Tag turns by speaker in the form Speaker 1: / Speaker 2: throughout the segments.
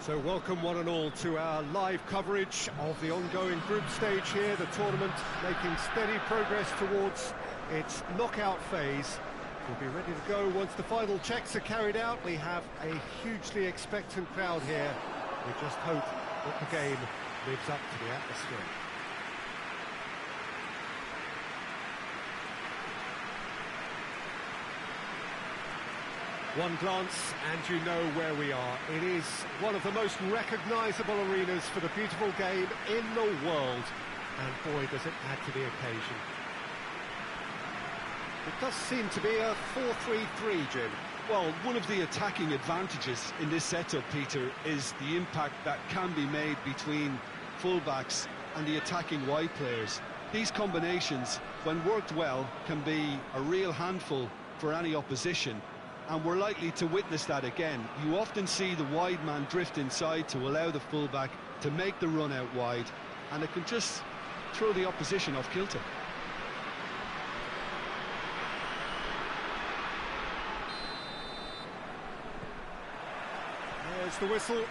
Speaker 1: So welcome one and all to our live coverage of the ongoing group stage here, the tournament making steady progress towards its knockout phase. We'll be ready to go once the final checks are carried out. We have a hugely expectant crowd here. We just hope that the game lives up to the atmosphere. One glance and you know where we are. It is one of the most recognisable arenas for the beautiful game in the world. And boy, does it add to the occasion. It does seem to be a 4-3-3, Jim.
Speaker 2: Well, one of the attacking advantages in this setup, Peter, is the impact that can be made between fullbacks and the attacking wide players. These combinations, when worked well, can be a real handful for any opposition. And we're likely to witness that again. You often see the wide man drift inside to allow the fullback to make the run out wide, and it can just throw the opposition off kilter.
Speaker 1: There's the whistle.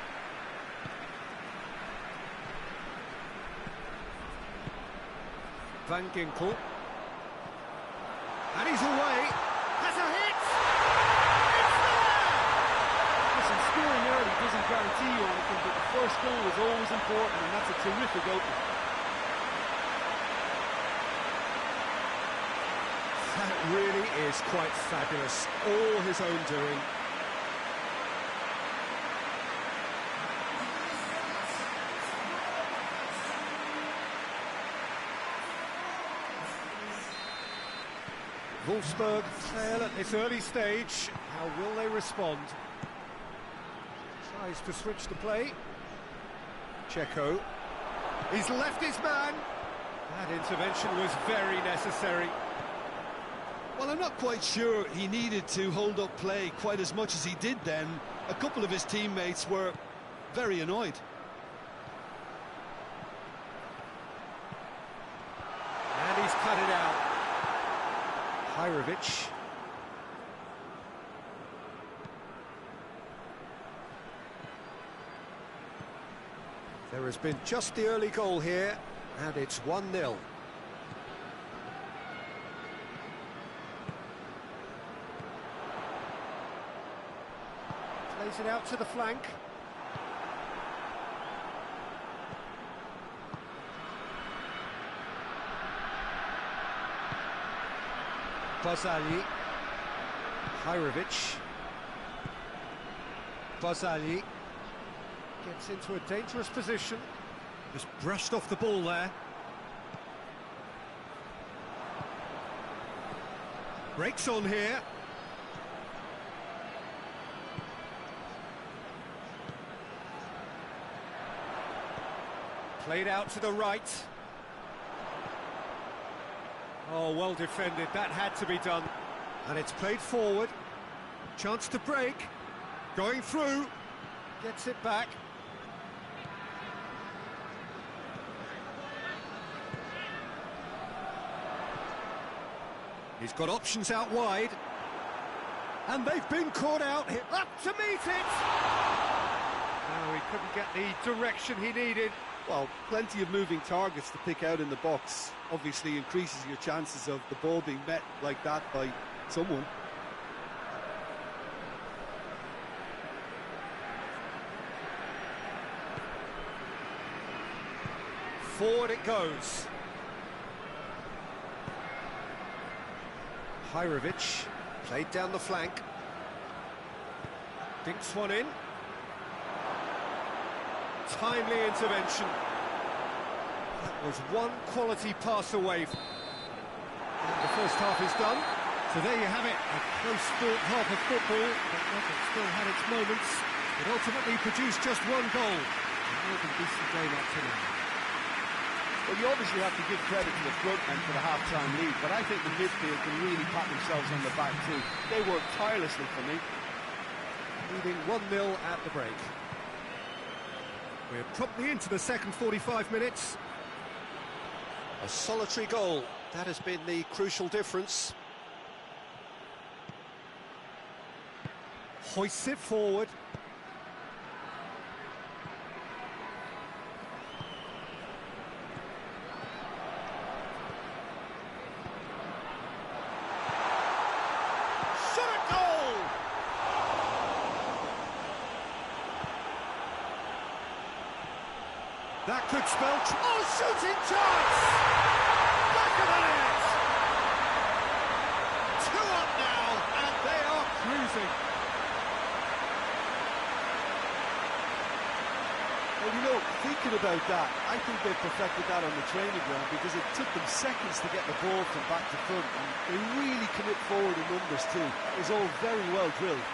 Speaker 1: Van Ginkel. And he's away. Has a hit!
Speaker 3: Scoring early doesn't guarantee you anything, but the first goal is always important, and that's a terrific opening.
Speaker 1: That really is quite fabulous. All his own doing. Wolfsburg trail at this early stage. How will they respond? Tries to switch the play. Checo. He's left his man. That intervention was very necessary.
Speaker 2: Well, I'm not quite sure he needed to hold up play quite as much as he did then. A couple of his teammates were very annoyed.
Speaker 1: And he's cut it out. Hajrovic. There has been just the early goal here, and it's 1-0. Plays it out to the flank. Barzagli. Hajrovic. Barzagli. Gets into a dangerous position. Just brushed off the ball there. Breaks on here. Played out to the right. Oh, well defended. That had to be done. And it's played forward. Chance to break. Going through. Gets it back. He's got options out wide. And they've been caught out here. Up to meet it! No, he couldn't get the direction he needed.
Speaker 2: Well, plenty of moving targets to pick out in the box. Obviously increases your chances of the ball being met like that by someone.
Speaker 1: Forward it goes. Hajrovic played down the flank. Dinks one in. Timely intervention. That was one quality pass away. And the first half is done. So there you have it, a close-fought half of football, but it still had its moments. It ultimately produced just one goal. A more than decent game up to now.
Speaker 4: Well, you obviously have to give credit to the front men for the half-time lead, but I think the midfield can really pat themselves on the back too. They worked tirelessly for me.
Speaker 1: Leading 1-0 at the break. We're promptly into the second 45 minutes. A solitary goal. That has been the crucial difference. Hoists it forward. That could spell... Oh, shooting chance! Back of the net! 2 up now, and they are cruising.
Speaker 4: Well, you know, thinking about that, I think they perfected that on the training ground because it took them seconds to get the ball from back to front, and they really commit forward in numbers too. It was all very well drilled.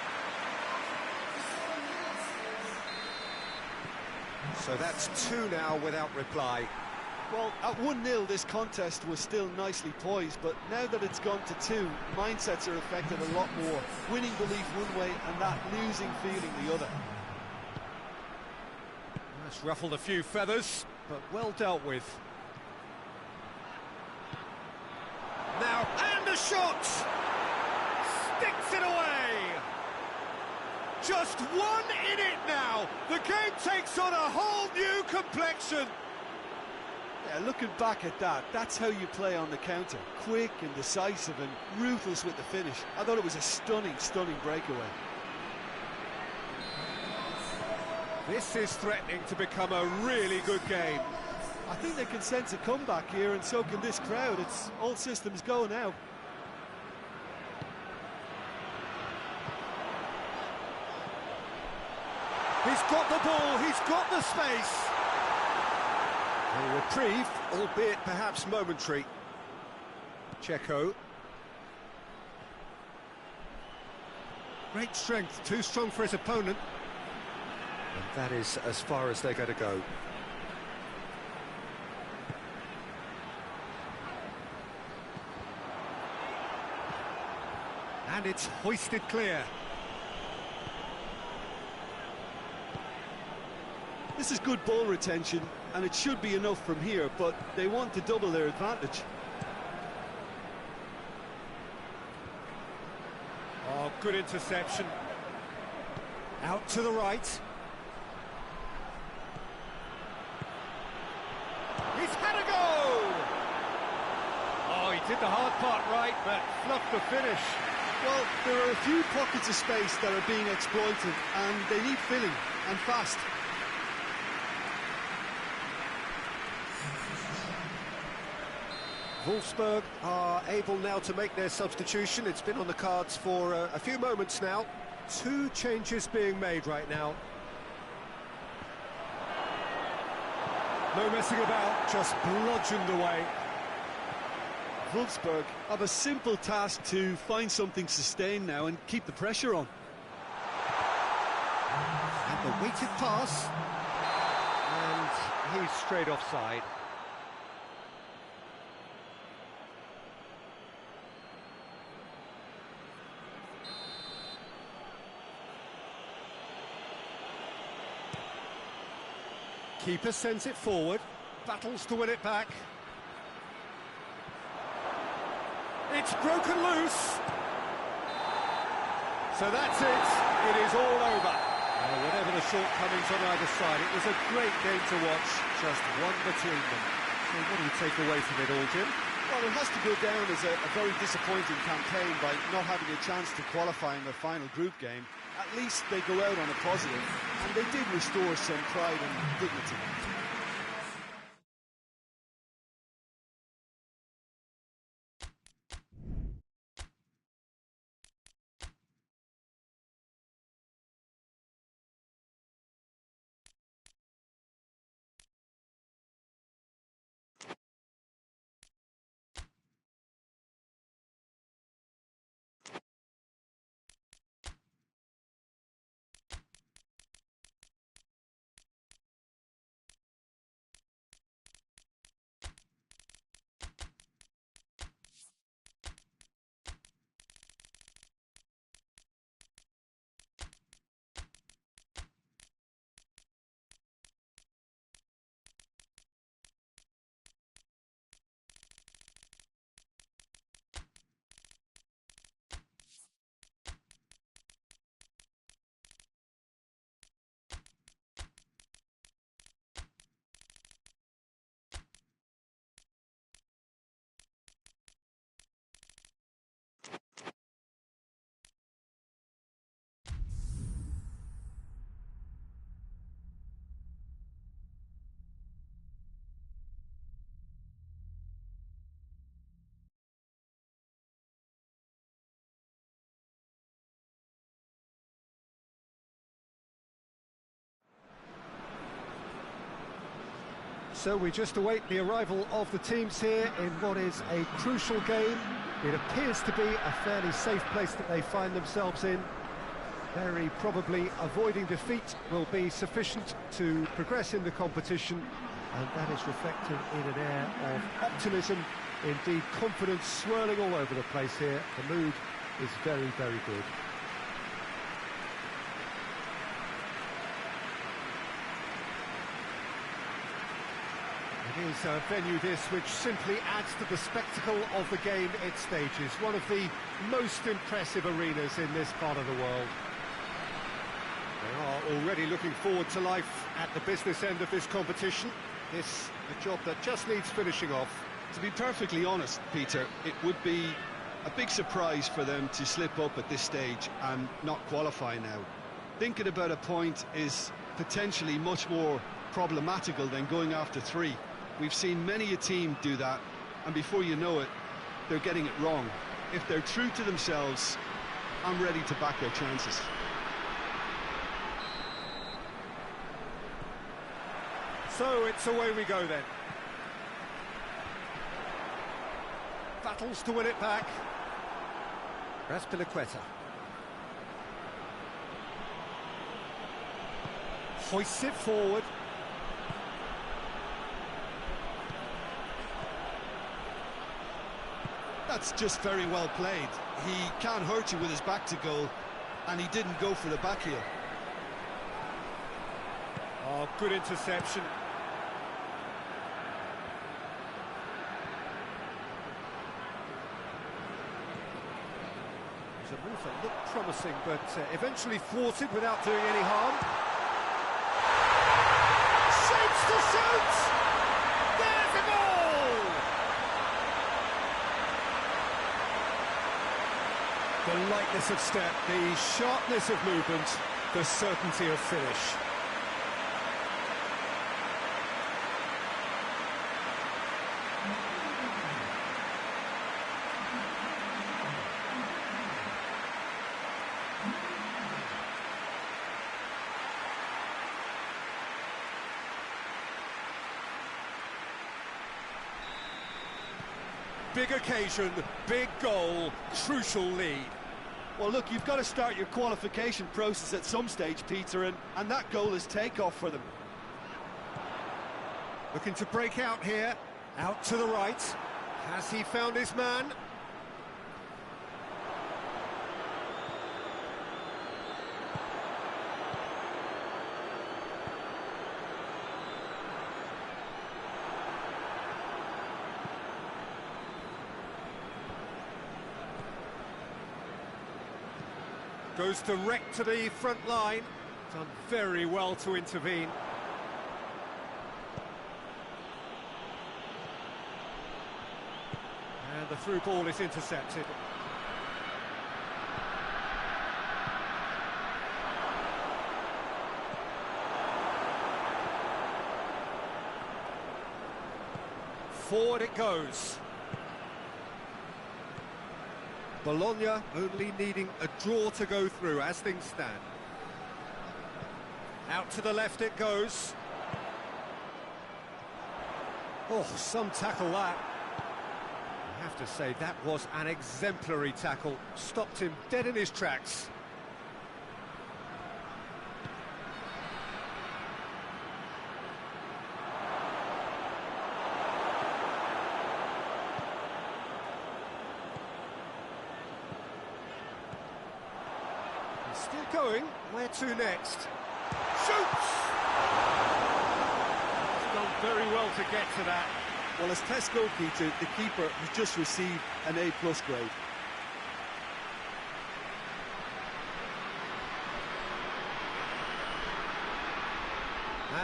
Speaker 1: So that's 2 now without reply.
Speaker 2: Well, at 1-0, this contest was still nicely poised, but now that it's gone to 2, mindsets are affected a lot more. Winning belief one way and that losing feeling the other.
Speaker 1: That's ruffled a few feathers, but well dealt with. Now, and a shot! Sticks it away! Just 1 in it now! The game takes on a whole new complexion!
Speaker 2: Yeah, looking back at that, that's how you play on the counter. Quick and decisive and ruthless with the finish. I thought it was a stunning, stunning breakaway.
Speaker 1: This is threatening to become a really good game.
Speaker 2: I think they can sense a comeback here, and so can this crowd. It's all systems go now.
Speaker 1: He's got the ball, he's got the space. A reprieve, albeit perhaps momentary. Checo. Great strength, too strong for his opponent. And that is as far as they're going to go. And it's hoisted clear.
Speaker 2: This is good ball retention, and it should be enough from here, but they want to double their advantage.
Speaker 1: Oh, good interception. Out to the right. He's had a go! Oh, he did the hard part right, but fluffed the finish.
Speaker 2: Well, there are a few pockets of space that are being exploited, and they need filling, and fast.
Speaker 1: Wolfsburg are able now to make their substitution. It's been on the cards for a few moments now. 2 changes being made right now. No messing about, just bludgeoned away.
Speaker 2: Wolfsburg have a simple task to find something sustained now and keep the pressure on.
Speaker 1: And the weighted pass. And he's straight offside. Keeper sends it forward, battles to win it back. It's broken loose. So that's it. It is all over. Whatever the shortcomings on either side, it was a great game to watch. Just one between them. So what do you take away from it all, Jim?
Speaker 2: Well, it has to go down as a very disappointing campaign by not having a chance to qualify in the final group game. At least they go out on a positive, and they did restore some pride and dignity.
Speaker 1: So we just await the arrival of the teams here in what is a crucial game. It appears to be a fairly safe place that they find themselves in. Very probably avoiding defeat will be sufficient to progress in the competition, and that is reflected in an air of optimism, indeed confidence swirling all over the place here. The mood is very, very good. It is a venue this which simply adds to the spectacle of the game it stages. One of the most impressive arenas in this part of the world. They are already looking forward to life at the business end of this competition. This a job that just needs finishing off.
Speaker 2: To be perfectly honest, Peter, it would be a big surprise for them to slip up at this stage and not qualify now. Thinking about a point is potentially much more problematical than going after 3. We've seen many a team do that, and before you know it, they're getting it wrong. If they're true to themselves, I'm ready to back their chances.
Speaker 1: So it's away we go then. Battles to win it back. Raspilicueta. Hoists it forward.
Speaker 4: That's just very well played. He can't hurt you with his back to goal, and he didn't go for the back heel.
Speaker 1: Oh, good interception. The move that looked promising, but eventually thwarted without doing any harm. Shapes to shoot! There's a goal! The lightness of step, the sharpness of movement, the certainty of finish. Big occasion, big goal, crucial lead.
Speaker 4: Well, look, you've got to start your qualification process at some stage, Peter, and that goal is takeoff for them.
Speaker 1: Looking to break out here, out to the right. Has he found his man? Goes direct to the front line. Done very well to intervene. And the through ball is intercepted. Forward it goes. Bologna only needing a draw to go through as things stand. Out to the left it goes. Oh, some tackle that. I have to say, that was an exemplary tackle. Stopped him dead in his tracks. Still going. Where to next? Shoots! He's done very well to get to that.
Speaker 4: Well, as test goalkeeper, the keeper has just received an A+ grade.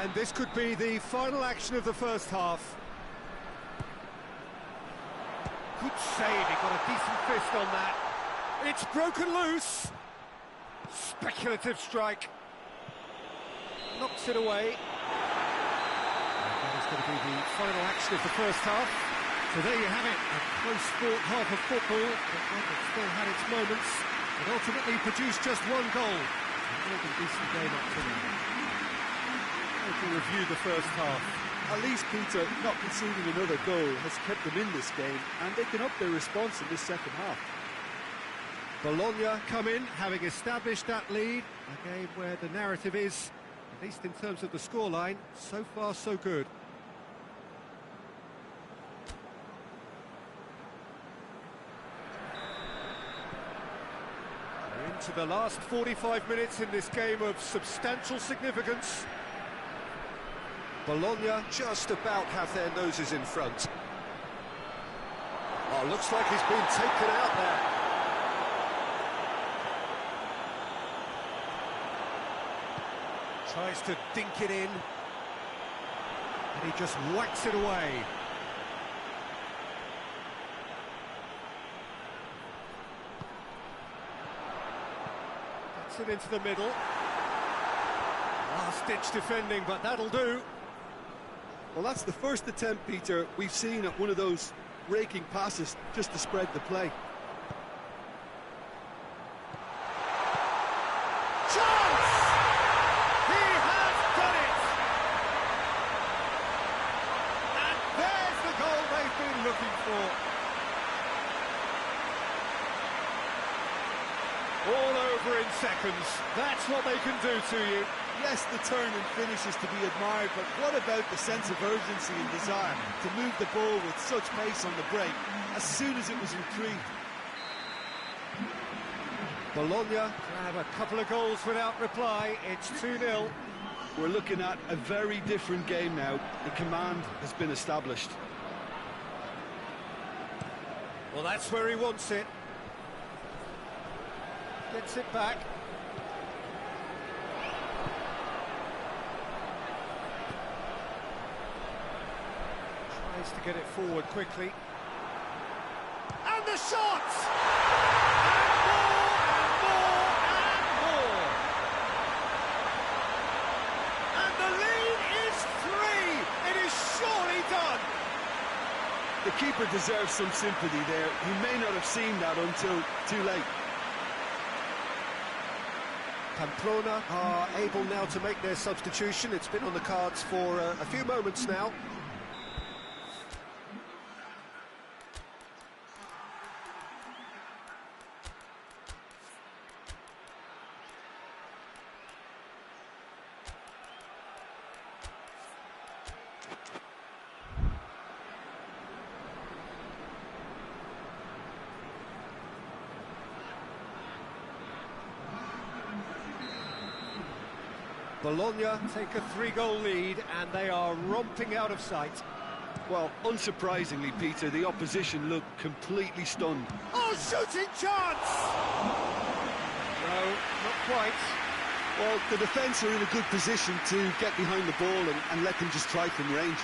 Speaker 1: And this could be the final action of the first half. Good save, he got a decent fist on that. It's broken loose. Speculative strike. Knocks it away. And that is going to be the final action of the first half. So there you have it, a close-fought half of football, but one that still had its moments, and ultimately produced just one goal. A really decent game up to now. We'll review the first half.
Speaker 4: At least, Peter, not conceding another goal has kept them in this game, and they can up their response in this second half.
Speaker 1: Bologna come in, having established that lead. A game where the narrative is, at least in terms of the scoreline, so far so good. We're into the last 45 minutes in this game of substantial significance. Bologna just about have their noses in front. Oh, looks like he's been taken out there. Tries to dink it in, and he just whacks it away. Gets it into the middle. Last-ditch defending, but that'll do.
Speaker 4: Well, that's the first attempt, Peter, we've seen at one of those raking passes just to spread the play.
Speaker 1: Chance! He has done it! And there's the goal they've been looking for. All over in seconds. That's what they can do to you.
Speaker 4: Yes, the turn and finish is to be admired, but what about the sense of urgency and desire to move the ball with such pace on the break as soon as it was retrieved?
Speaker 1: Bologna grab a couple of goals without reply. It's 2-0.
Speaker 2: We're looking at a very different game now. The command has been established.
Speaker 1: Well, that's where he wants it. Gets it back. Tries to get it forward quickly. And the shot! And more, and more, and more! And the lead is 3! It is surely done!
Speaker 2: The keeper deserves some sympathy there. He may not have seen that until too late.
Speaker 1: Pamplona are able now to make their substitution. It's been on the cards for a few moments now. Bologna take a 3-goal lead, and they are romping out of sight.
Speaker 2: Well, unsurprisingly, Peter, the opposition looked completely stunned.
Speaker 1: Oh, shooting chance! No, not quite.
Speaker 2: Well, the defence are in a good position to get behind the ball and let them just try from range.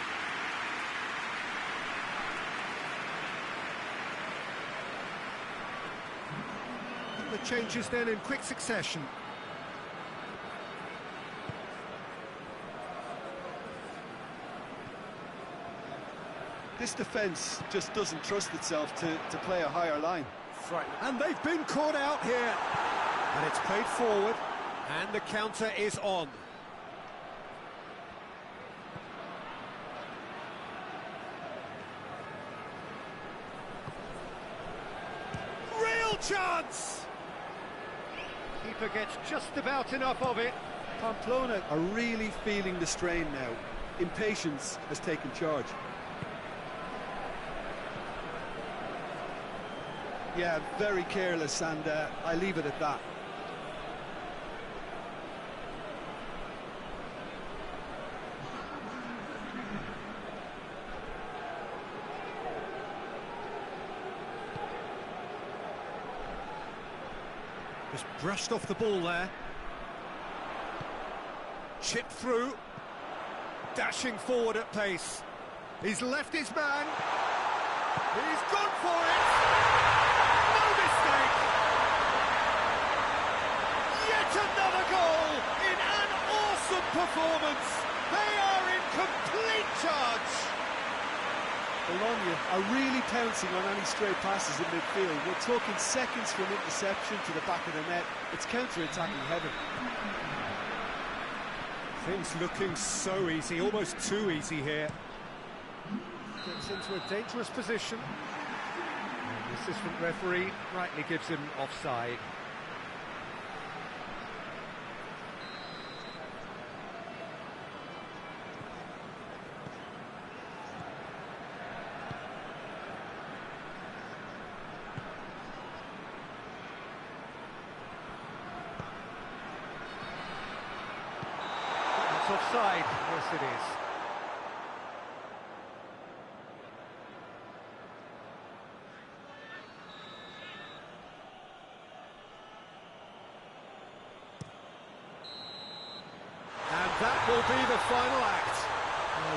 Speaker 1: The changes then in quick succession.
Speaker 2: This defence just doesn't trust itself to play a higher line.
Speaker 1: And they've been caught out here. And it's played forward, and the counter is on. Real chance! Keeper gets just about enough of it.
Speaker 4: Pamplona are really feeling the strain now. Impatience has taken charge.
Speaker 2: Yeah, very careless, and I leave it at that.
Speaker 1: Just brushed off the ball there. Chipped through. Dashing forward at pace. He's left his man. He's gone for it. No mistake. Yet another goal in an awesome performance. They are in complete charge.
Speaker 4: Bologna are really pouncing on any stray passes in midfield. We're talking seconds from interception to the back of the net. It's counter-attacking heaven.
Speaker 1: Things looking so easy, almost too easy here. Gets into a dangerous position. And the assistant referee rightly gives him offside. Offside, yes it is. And that will be the final act.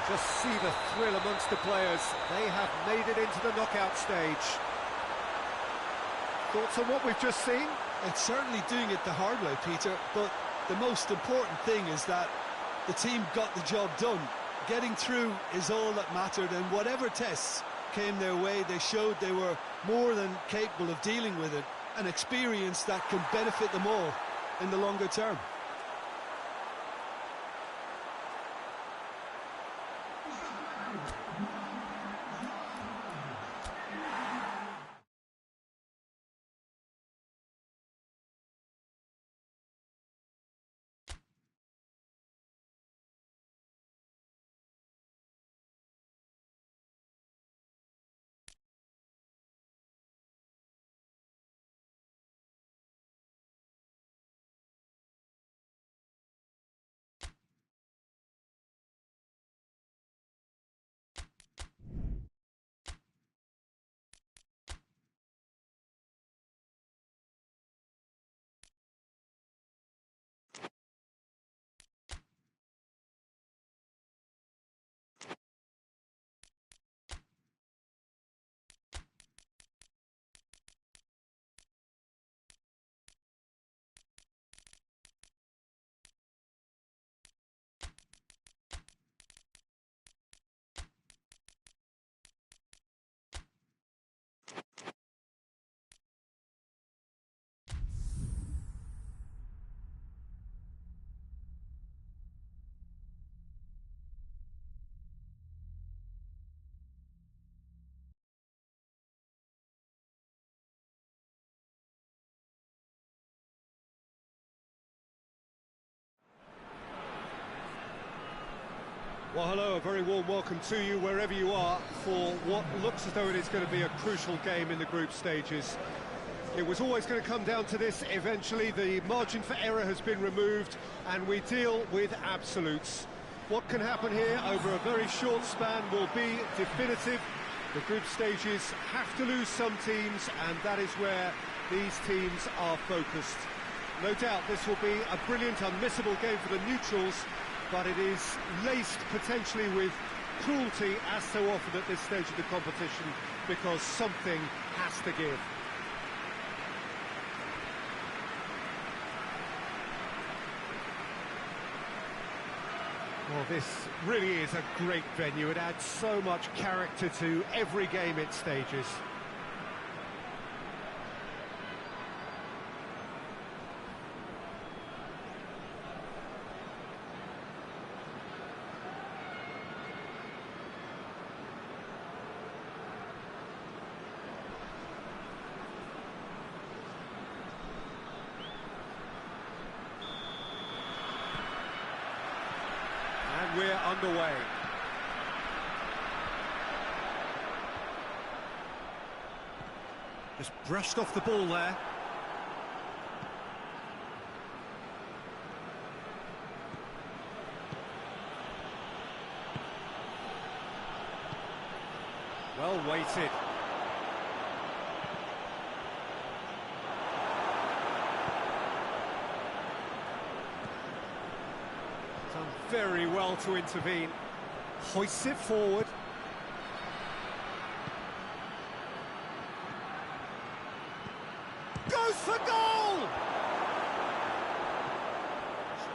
Speaker 1: Just see the thrill amongst the players. They have made it into the knockout stage. Thoughts on what we've just seen?
Speaker 2: It's certainly doing it the hard way, Peter, but the most important thing is that the team got the job done. Getting through is all that mattered, and whatever tests came their way, they showed they were more than capable of dealing with it, an experience that can benefit them all in the longer term.
Speaker 1: Well, hello, a very warm welcome to you wherever you are for what looks as though it is going to be a crucial game in the group stages. It was always going to come down to this eventually. The margin for error has been removed and we deal with absolutes. What can happen here over a very short span will be definitive. The group stages have to lose some teams, and that is where these teams are focused. No doubt this will be a brilliant, unmissable game for the neutrals, but it is laced potentially with cruelty as so often at this stage of the competition, because something has to give. Well, this really is a great venue. It adds so much character to every game it stages. We're underway. Just brushed off the ball there. Well weighted. Done very well to intervene. Hoists it forward. Goes for goal!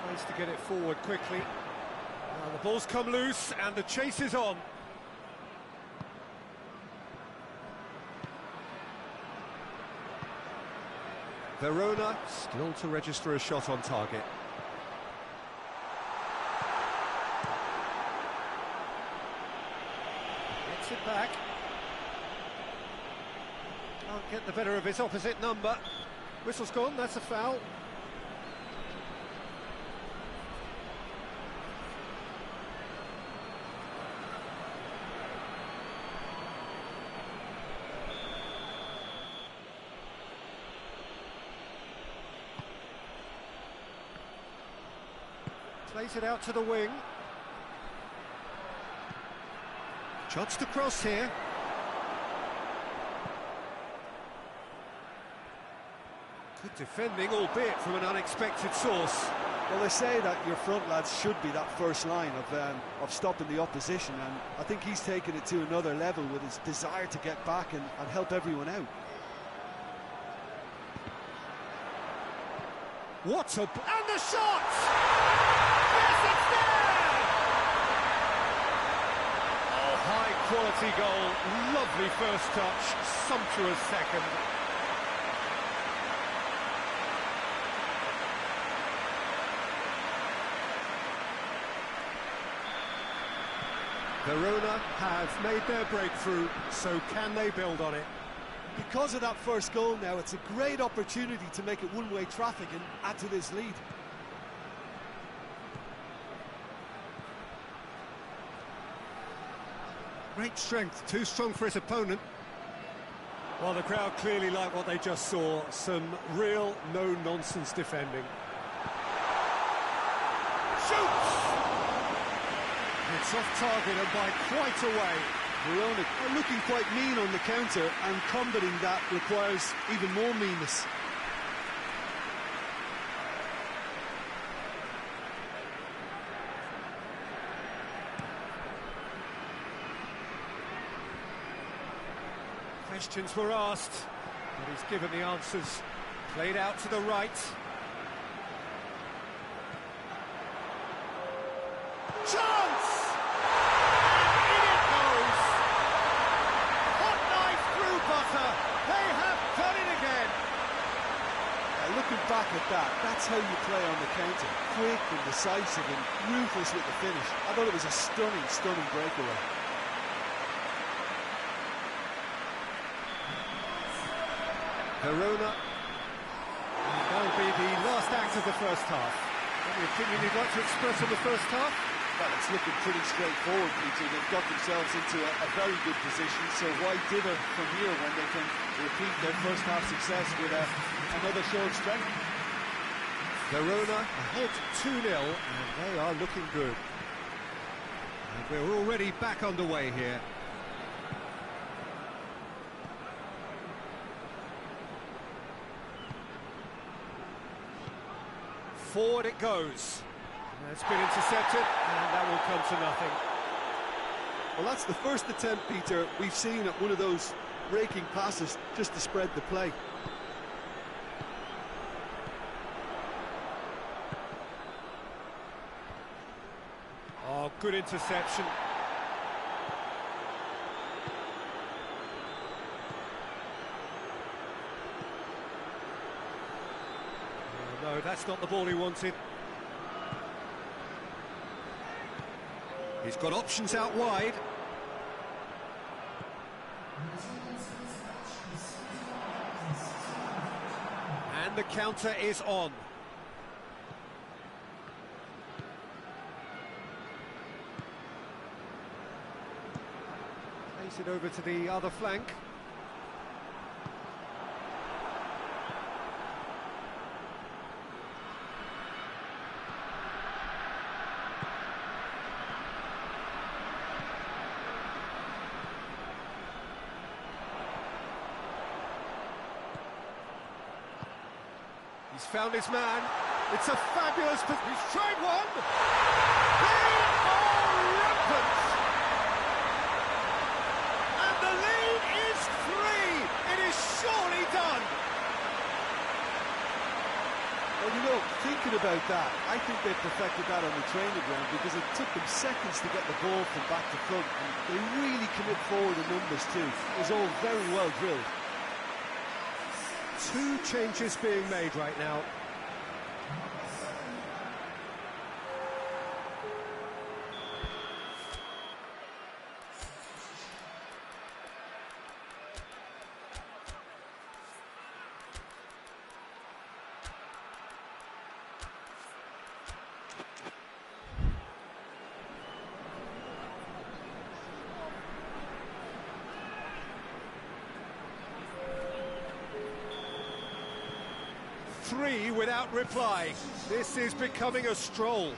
Speaker 1: Tries to get it forward quickly. Now the ball's come loose and the chase is on. Verona still to register a shot on target. it back. Can't get the better of his opposite number. Whistle's gone, that's a foul. Plays it out to the wing. Chance to cross here. Good defending, albeit from an unexpected source.
Speaker 4: Well, they say that your front lads should be that first line of stopping the opposition, and I think he's taken it to another level with his desire to get back and help everyone out.
Speaker 1: What a... and the shot! Yes, it's there! Oh, high-quality goal. Lovely first touch, sumptuous second. Verona have made their breakthrough, so can they build on it?
Speaker 4: Because of that first goal now, it's a great opportunity to make it one-way traffic and add to this lead.
Speaker 1: Great strength, too strong for his opponent. Well, the crowd clearly like what they just saw. Some real no-nonsense defending. Shoots! It's off target and by quite a way.
Speaker 2: Verona are looking quite mean on the counter, and combating that requires even more meanness.
Speaker 1: Questions were asked, but he's given the answers. Played out to the right. Chance! And in it goes! Hot knife through butter. They have done it again.
Speaker 4: Looking back at that, that's how you play on the counter. Quick and decisive and ruthless with the finish. I thought it was a stunning, stunning breakaway.
Speaker 1: Verona. And that'll be the last act of the first half. Any opinion you'd like to express on the first half?
Speaker 4: Well, it's looking pretty straightforward, Peter. They've got themselves into a very good position, so why dither from here when they can repeat their first half success with another show of strength?
Speaker 1: Verona ahead 2-0, and they are looking good. And we're already back underway here. Forward it goes. It's been intercepted, and that will come to nothing.
Speaker 2: Well, that's the first attempt, Peter, we've seen at one of those raking passes just to spread the play.
Speaker 1: Oh, good interception. Oh, no, that's not the ball he wanted. He's got options out wide. And the counter is on. Plays it over to the other flank. He's found his man. It's a fabulous... He's tried one! They are rampant! And the lead is 3! It is surely done!
Speaker 4: Well, you know, thinking about that, I think they perfected that on the training ground because it took them seconds to get the ball from back to front. And they really commit forward in numbers too. It was all very well drilled.
Speaker 1: 2 changes being made right now. 3 without reply. This is becoming a stroll.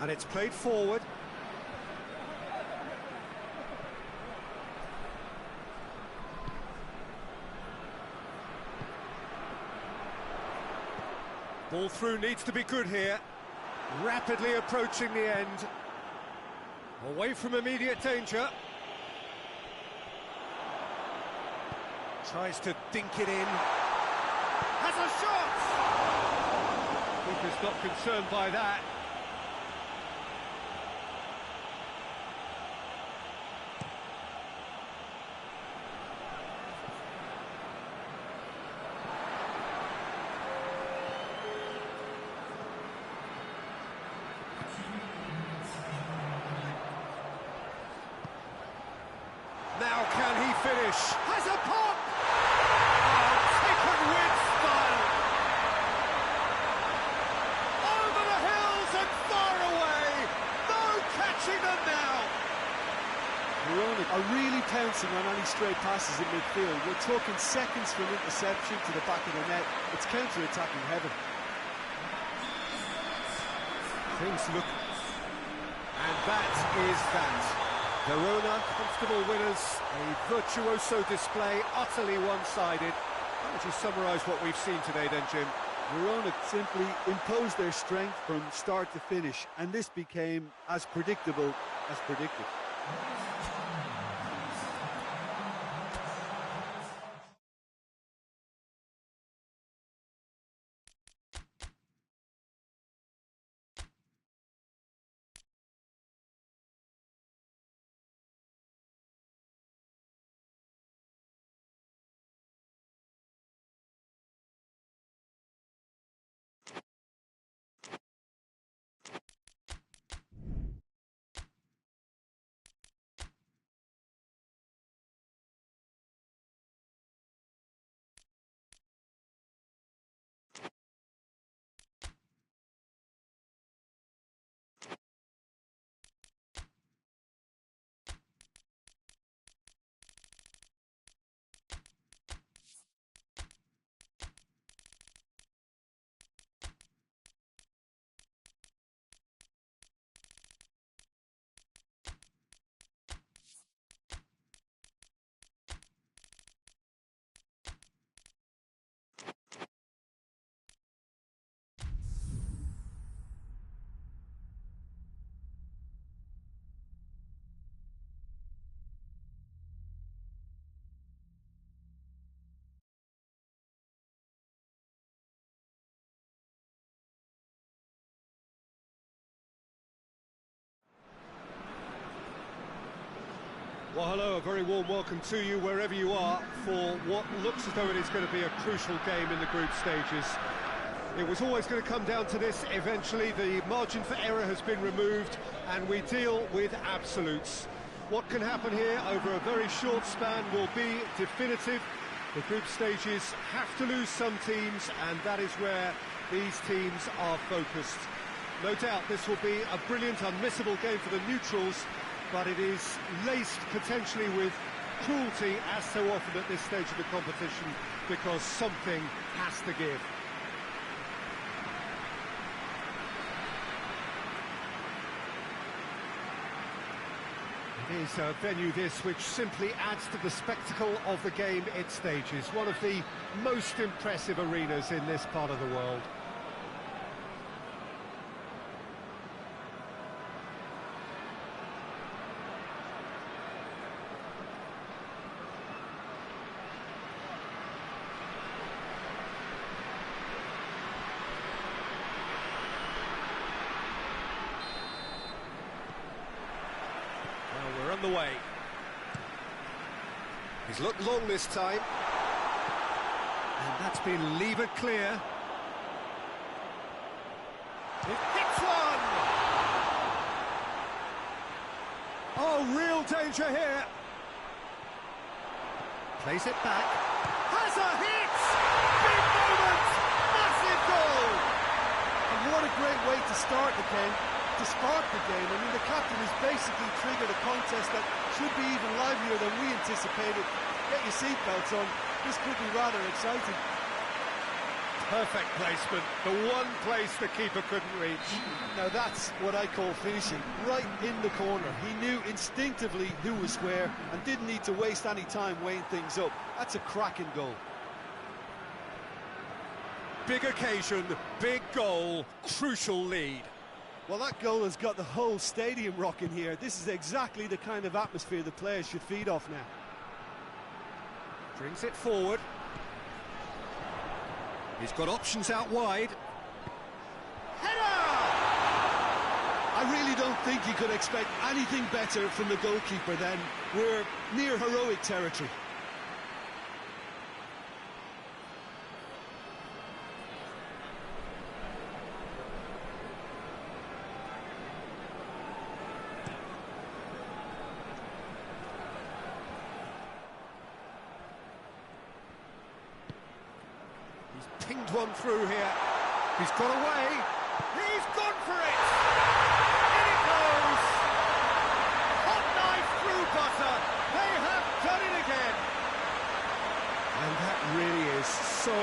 Speaker 1: And it's played forward. Ball through needs to be good here. Rapidly approaching the end. Away from immediate danger. Tries to dink it in. Has a shot! Keeper's not concerned by that. Now can he finish? Has a pop! Oh, taken with style! Over the hills and far away! No catching them now!
Speaker 4: Verona are really pouncing on any stray passes in midfield. We're talking seconds from interception to the back of the net. It's counter-attacking heaven.
Speaker 1: Things look... And that is that. Verona, comfortable winners, a virtuoso display, utterly one-sided. How would you summarise what we've seen today then, Jim?
Speaker 4: Verona simply imposed their strength from start to finish, and this became as predictable as predicted.
Speaker 1: Well, hello, a very warm welcome to you wherever you are for what looks as though it is going to be a crucial game in the group stages. It was always going to come down to this eventually. The margin for error has been removed and we deal with absolutes. What can happen here over a very short span will be definitive. The group stages have to lose some teams, and that is where these teams are focused. No doubt this will be a brilliant, unmissable game for the neutrals, but it is laced potentially with cruelty as so often at this stage of the competition, because something has to give. It is a venue this which simply adds to the spectacle of the game it stages. One of the most impressive arenas in this part of the world. The way. He's looked long this time. And that's been levered clear. It hits one! Oh, real danger here. Plays it back. Has a hit! Big moment! Massive
Speaker 4: what a great way to start the game, to spark the game. I mean, the captain has basically triggered a contest that should be even livelier than we anticipated. Get your seatbelts on, this could be rather exciting.
Speaker 1: Perfect placement, the one place the keeper couldn't reach.
Speaker 4: Now that's what I call finishing, right in the corner. He knew instinctively who was where and didn't need to waste any time weighing things up. That's a cracking goal.
Speaker 1: Big occasion, big goal, crucial lead.
Speaker 4: Well, that goal has got the whole stadium rocking here. This is exactly the kind of atmosphere the players should feed off now.
Speaker 1: Brings it forward. He's got options out wide. Header!
Speaker 2: I really don't think you could expect anything better from the goalkeeper then. We're near heroic territory.
Speaker 1: Pinged one through here. He's got away. He's gone for it. In it goes. Hot knife through butter. They have done it again. And that really is so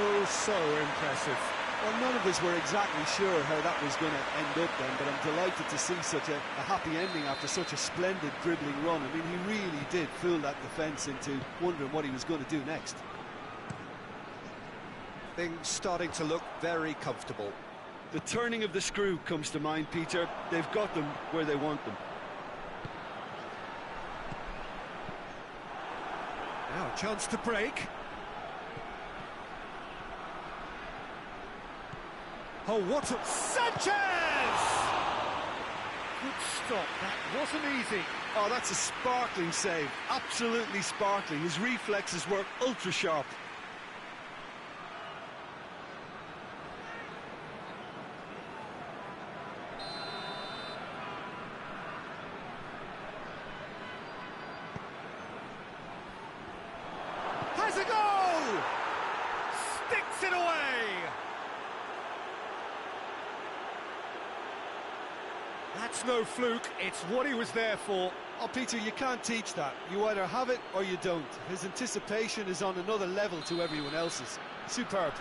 Speaker 1: impressive.
Speaker 4: Well, none of us were exactly sure how that was going to end up then, but I'm delighted to see such a happy ending after such a splendid dribbling run. I mean, he really did fool that defence into wondering what he was going to do next.
Speaker 1: Things starting to look very comfortable.
Speaker 2: The turning of the screw comes to mind, Peter. They've got them where they want them.
Speaker 1: Now a chance to break. Oh, what a... Sanchez! Good stop, that wasn't easy.
Speaker 2: Oh, that's a sparkling save. Absolutely sparkling. His reflexes were ultra sharp.
Speaker 1: Has a goal! Sticks it away! That's no fluke, it's what he was there for.
Speaker 4: Oh, Peter, you can't teach that. You either have it or you don't. His anticipation is on another level to everyone else's. Superb.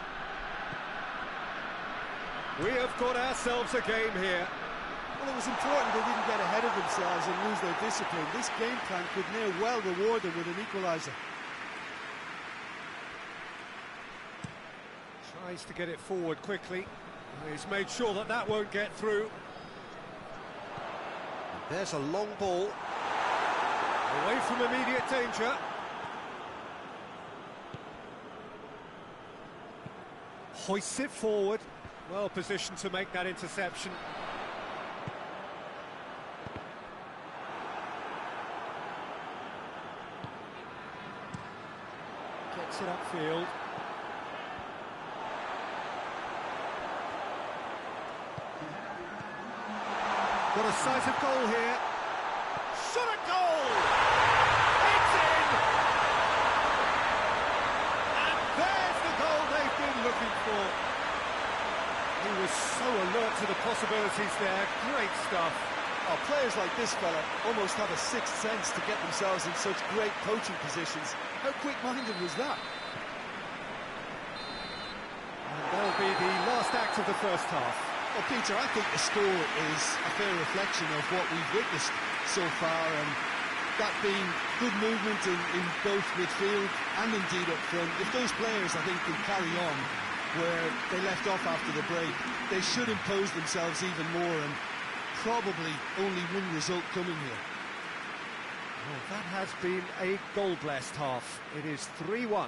Speaker 1: We have got ourselves a game here.
Speaker 4: Well, it was important they didn't get ahead of themselves and lose their discipline. This game plan could near well reward them with an equaliser.
Speaker 1: Tries to get it forward quickly. He's made sure that that won't get through. There's a long ball. Away from immediate danger. Hoists it forward. Well positioned to make that interception. Gets it upfield. Got a sight of goal here. Shot at goal! It's in! And there's the goal they've been looking for. He was so alert to the possibilities there. Great stuff.
Speaker 4: Oh, players like this fella almost have a sixth sense to get themselves in such great coaching positions. How quick-minded was that?
Speaker 1: And that'll be the last act of the first half.
Speaker 2: Well, Peter, I think the score is a fair reflection of what we've witnessed so far, and that being good movement in both midfield and indeed up front. If those players, I think, can carry on where they left off after the break, they should impose themselves even more, and probably only one result coming here.
Speaker 1: Well, that has been a goal-blessed half. It is 3-1.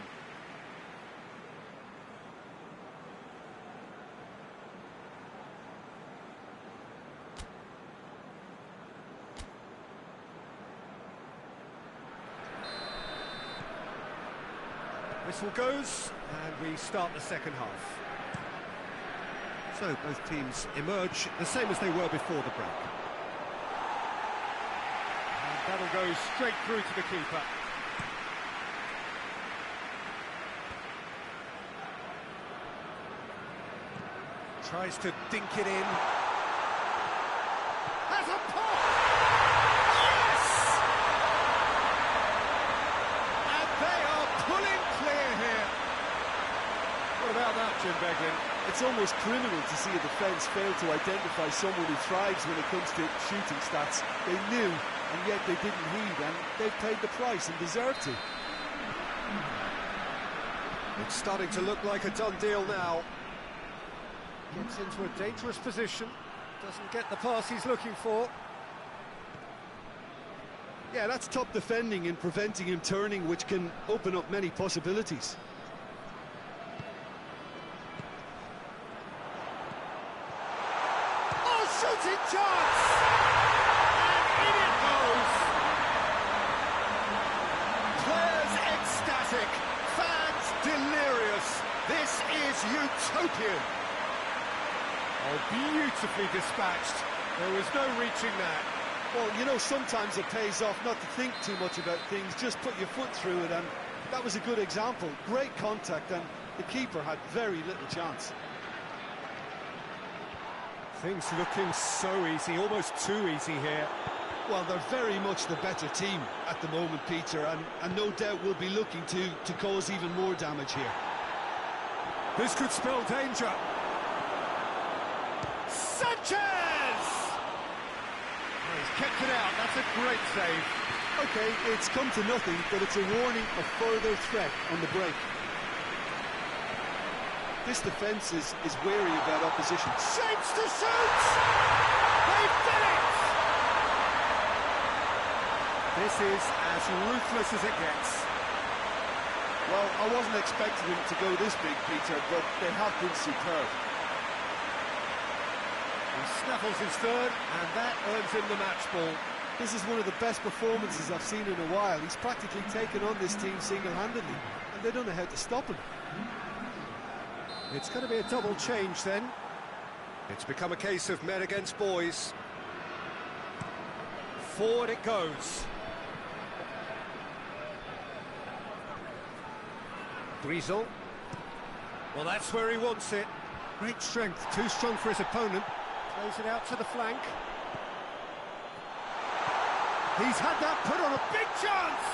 Speaker 1: Whistle goes, and we start the second half. So both teams emerge the same as they were before the break. And that'll go straight through to the keeper. Tries to dink it in. Has a pop! Yes! And they are pulling clear here. What about that, Jim Beglin?
Speaker 4: It's almost criminal to see a defence fail to identify someone who thrives when it comes to shooting stats. They knew, and yet they didn't heed, and they paid the price and deserved to.
Speaker 1: It's starting to look like a done deal now. Gets into a dangerous position. Doesn't get the pass he's looking for.
Speaker 2: Yeah, that's top defending and preventing him turning, which can open up many possibilities.
Speaker 1: Oh, shooting chance! And in it goes! Players ecstatic, fans delirious. This is utopian. Oh, beautifully dispatched. There was no reaching that.
Speaker 2: Well, you know, sometimes it pays off not to think too much about things, just put your foot through it, and that was a good example. Great contact, and the keeper had very little chance.
Speaker 1: Things looking so easy, almost too easy here.
Speaker 2: Well, they're very much the better team at the moment, Peter, and no doubt will be looking to cause even more damage here.
Speaker 1: This could spell danger. Sanchez! Oh, he's kept it out, that's a great save.
Speaker 2: Okay, it's come to nothing, but it's a warning of further threat on the break. This defence is wary about opposition.
Speaker 1: Shapes to shoot! They've done it! This is as ruthless as it gets.
Speaker 4: Well, I wasn't expecting him to go this big, Peter, but they have been superb.
Speaker 1: He snaffles his third, and that earns him the match ball.
Speaker 4: This is one of the best performances I've seen in a while. He's practically taken on this team single-handedly, and they don't know how to stop him.
Speaker 1: It's going to be a double change then. It's become a case of men against boys. Forward it goes. Briesel. Well, that's where he wants it. Great strength, too strong for his opponent. Plays it out to the flank. He's had that put on a big chance!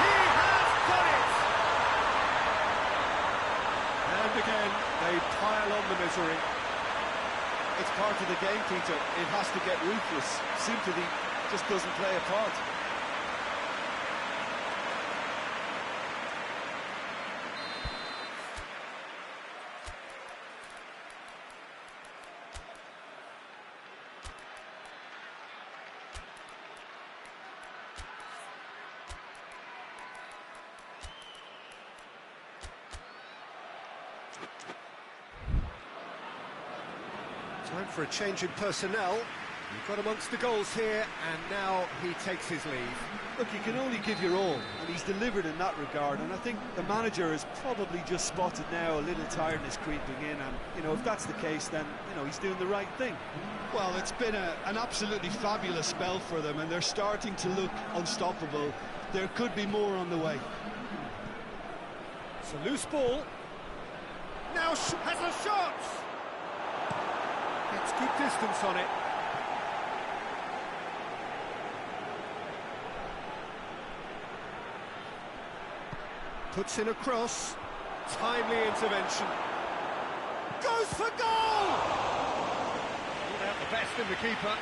Speaker 1: He has done it! And again, they pile on the misery.
Speaker 4: It's part of the game, Peter. It has to get ruthless. Sympathy just doesn't play a part.
Speaker 1: Time for a change in personnel. You've got amongst the goals here, and now he takes his leave.
Speaker 4: Look, you can only give your all, and he's delivered in that regard, and I think the manager has probably just spotted now a little tiredness creeping in, and, you know, if that's the case, then, you know, he's doing the right thing.
Speaker 2: Well, it's been an absolutely fabulous spell for them, and they're starting to look unstoppable. There could be more on the way.
Speaker 1: It's a loose ball. Now has a shot! Gets good distance on it. Puts in a cross. Timely intervention. Goes for goal! Not out the best in the keeper.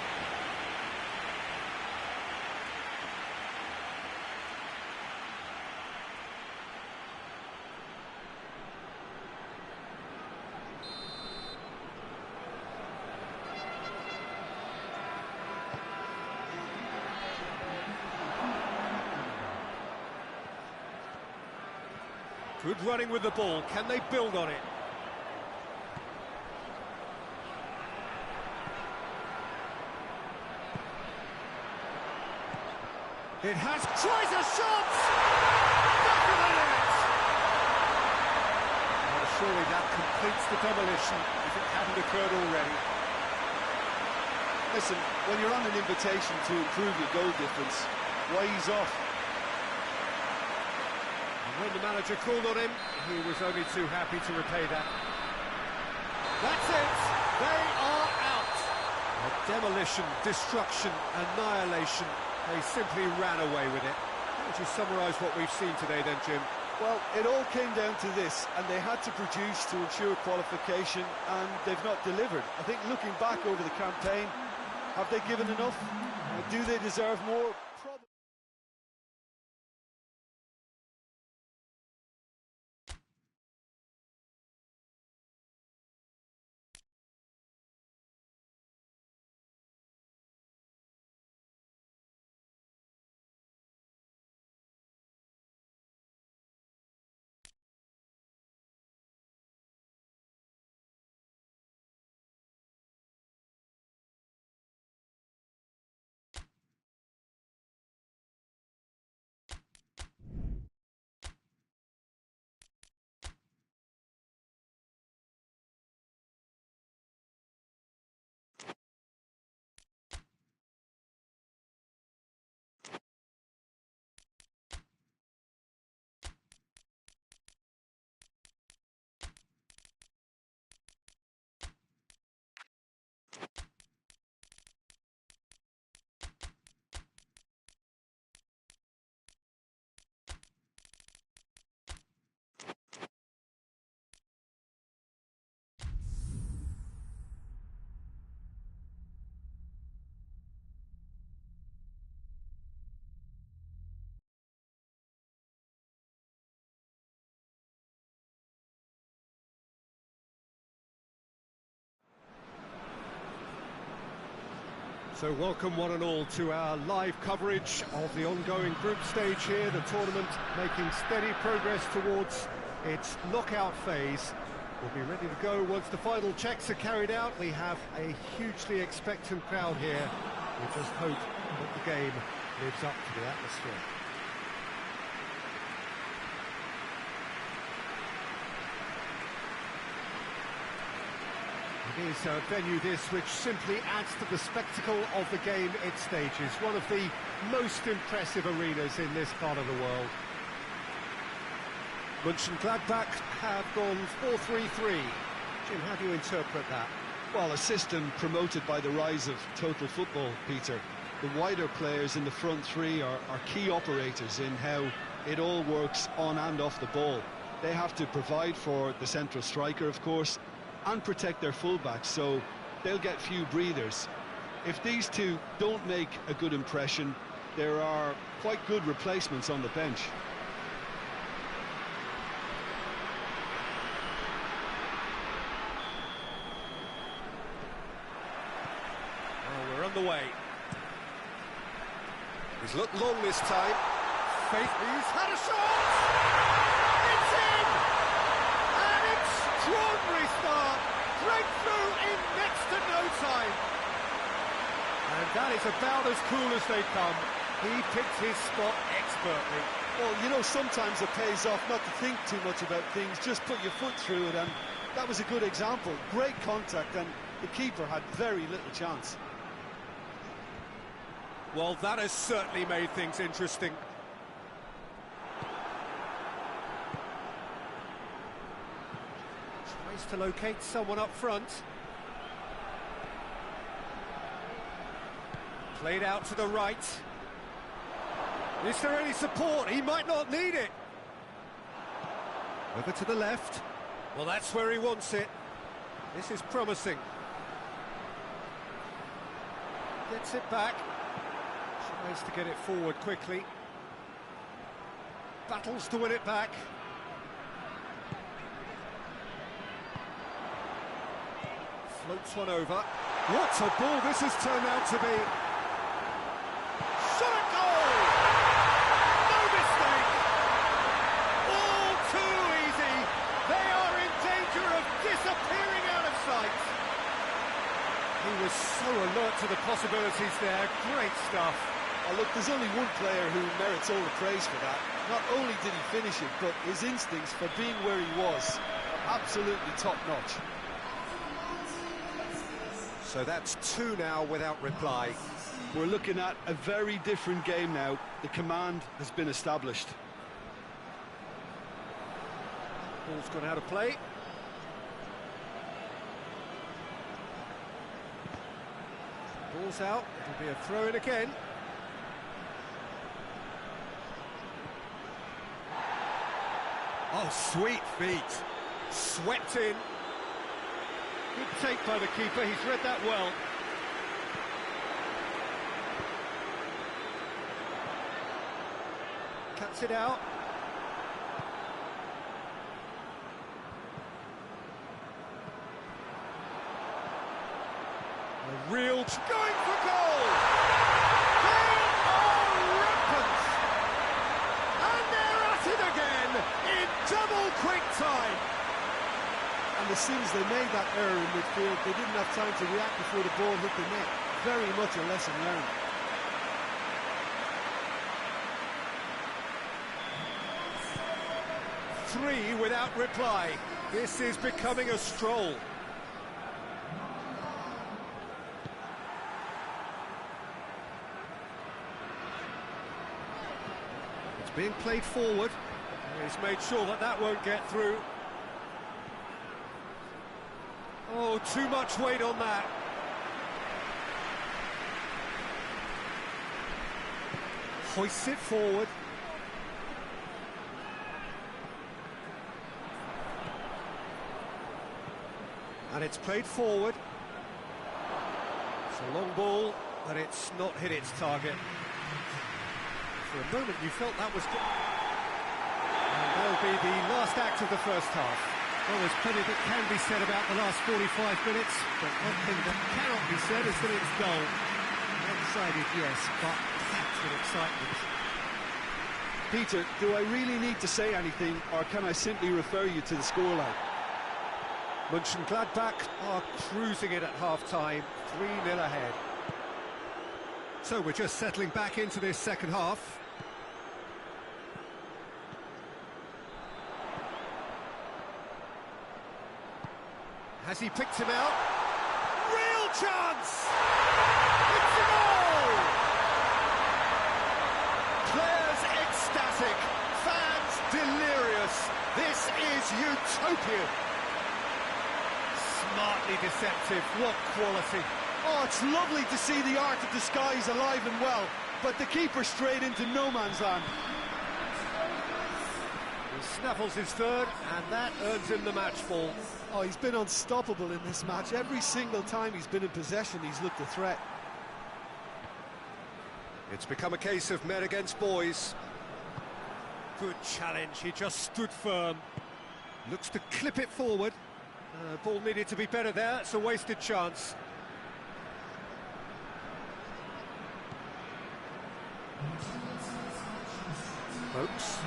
Speaker 1: Good running with the ball. Can they build on it? It has... Tries a shot! Back of the net! Well, surely that completes the demolition if it hadn't occurred already.
Speaker 4: Listen, when you're on an invitation to improve your goal difference, why ease off?
Speaker 1: When the manager called on him, he was only too happy to repay that. That's it. They are out. Demolition, destruction, annihilation. They simply ran away with it. How would you summarise what we've seen today then, Jim?
Speaker 4: Well, it all came down to this, and they had to produce to ensure qualification, and they've not delivered. I think looking back over the campaign, have they given enough? Do they deserve more? Probably.
Speaker 1: So welcome one and all to our live coverage of the ongoing group stage here, the tournament making steady progress towards its knockout phase. We'll be ready to go once the final checks are carried out. We have a hugely expectant crowd here. We just hope that the game lives up to the atmosphere. It is a venue this which simply adds to the spectacle of the game it stages. One of the most impressive arenas in this part of the world. Mönchengladbach have gone 4-3-3. Jim, how do you interpret that?
Speaker 2: Well, a system promoted by the rise of total football, Peter. The wider players in the front three are key operators in how it all works on and off the ball. They have to provide for the central striker, of course, and protect their fullbacks, so they'll get few breathers. If these two don't make a good impression, there are quite good replacements on the bench.
Speaker 1: Well, we're underway. He's looked long this time. Faith, he's had a shot! It's in! An extraordinary start! Breakthrough in next to no time! And that is about as cool as they come. He picked his spot expertly.
Speaker 4: Well, you know, sometimes it pays off not to think too much about things, just put your foot through it, and that was a good example. Great contact, and the keeper had very little chance.
Speaker 1: Well, that has certainly made things interesting. Tries to locate someone up front. Played out to the right. Is there any support? He might not need it. Over to the left. Well, that's where he wants it. This is promising. Gets it back. Tries to get it forward quickly. Battles to win it back. Floats one over. What a ball this has turned out to be. Shot at goal! No mistake! All too easy. They are in danger of disappearing out of sight. He was so alert to the possibilities there. Great stuff.
Speaker 4: Oh, look, there's only one player who merits all the praise for that. Not only did he finish it, but his instincts for being where he was are absolutely top-notch.
Speaker 1: So that's two now without reply.
Speaker 2: We're looking at a very different game now. The command has been established.
Speaker 1: Ball's gone out of play. Ball's out, it'll be a throw-in again. Oh, sweet feet. Swept in. Good take by the keeper, he's read that well. Cuts it out. A real... Going for goal! They are rampant! And they're at it again in double quick time!
Speaker 4: And as soon as they made that error in midfield, they didn't have time to react before the ball hit the net. Very much a lesson learned.
Speaker 1: Three without reply. This is becoming a stroll. It's being played forward. He's made sure that that won't get through. Oh, too much weight on that. Hoists it forward. And it's played forward. It's a long ball, but it's not hit its target. For a moment you felt that was... And that'll be the last act of the first half.
Speaker 5: Well, there's plenty that can be said about the last 45 minutes, but one thing that cannot be said is that it's dull. One-sided, yes, but packed with excitement.
Speaker 2: Peter, do I really need to say anything, or can I simply refer you to the scoreline?
Speaker 1: Mönchengladbach are cruising it at half-time, 3-0 ahead. So we're just settling back into this second half. Has he picked him out? Real chance! It's a goal! Players ecstatic, fans delirious. This is utopian. Smartly deceptive, what quality.
Speaker 4: Oh, it's lovely to see the art of disguise alive and well, but the keeper straight into no man's land.
Speaker 1: He snaffles his third, and that earns him the match ball.
Speaker 4: Oh, he's been unstoppable in this match. Every single time he's been in possession, he's looked a threat.
Speaker 1: It's become a case of men against boys. Good challenge, he just stood firm. Looks to clip it forward. Ball needed to be better there, it's a wasted chance. Folks.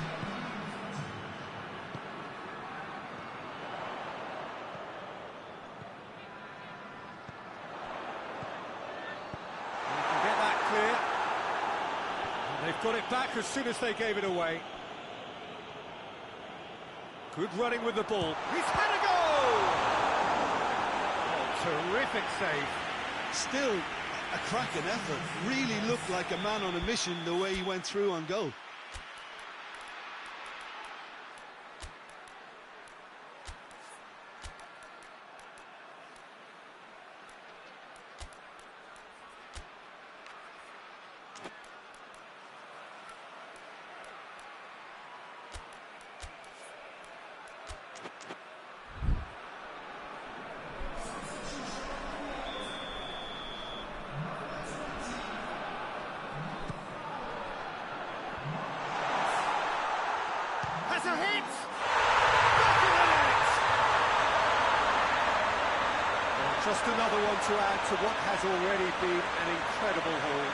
Speaker 1: You can get that clear. And they've got it back as soon as they gave it away. Good running with the ball. He's had a goal! Oh, terrific save.
Speaker 4: Still a cracking effort. Really looked like a man on a mission the way he went through on goal.
Speaker 1: Has a hit! Back in the net! Well, just another one to add to what has already been an incredible haul.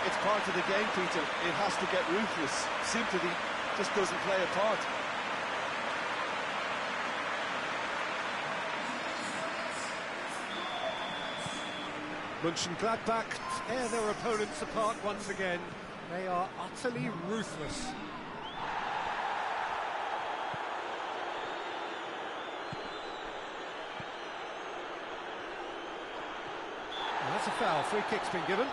Speaker 4: It's part of the game, Peter. It has to get ruthless. Sympathy just doesn't play a part.
Speaker 1: Mönchengladbach tear their opponents apart once again. They are utterly ruthless. Well, that's a foul. Free kick's been given.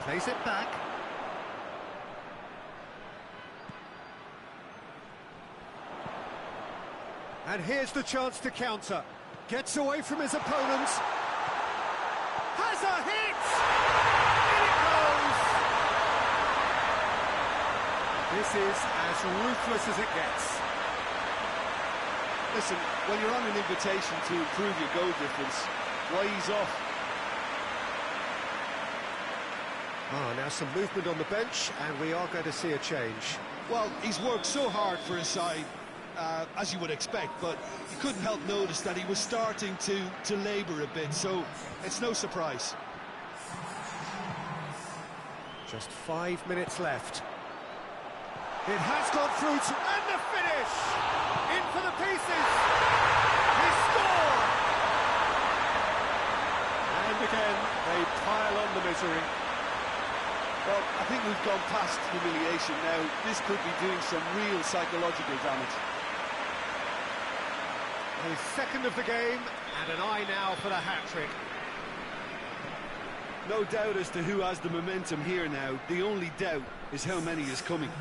Speaker 5: Plays it back. And here's the chance to counter. Gets away from his opponent. Has a hit! In it goes! This is as ruthless as it gets.
Speaker 4: Listen, when you're on an invitation to improve your goal difference, why ease off?
Speaker 5: Now some movement on the bench, and we are going to see a change.
Speaker 2: Well, he's worked so hard for his side, as you would expect, but you couldn't help notice that he was starting to labour a bit, so it's no surprise.
Speaker 5: Just 5 minutes left. It has gone through to... And the finish! In for the pieces! He scored! And again, they pile on the misery.
Speaker 4: Well, I think we've gone past humiliation now. This could be doing some real psychological damage.
Speaker 5: His second of the game, and an eye now for the hat-trick.
Speaker 2: No doubt as to who has the momentum here now. The only doubt is how many is coming.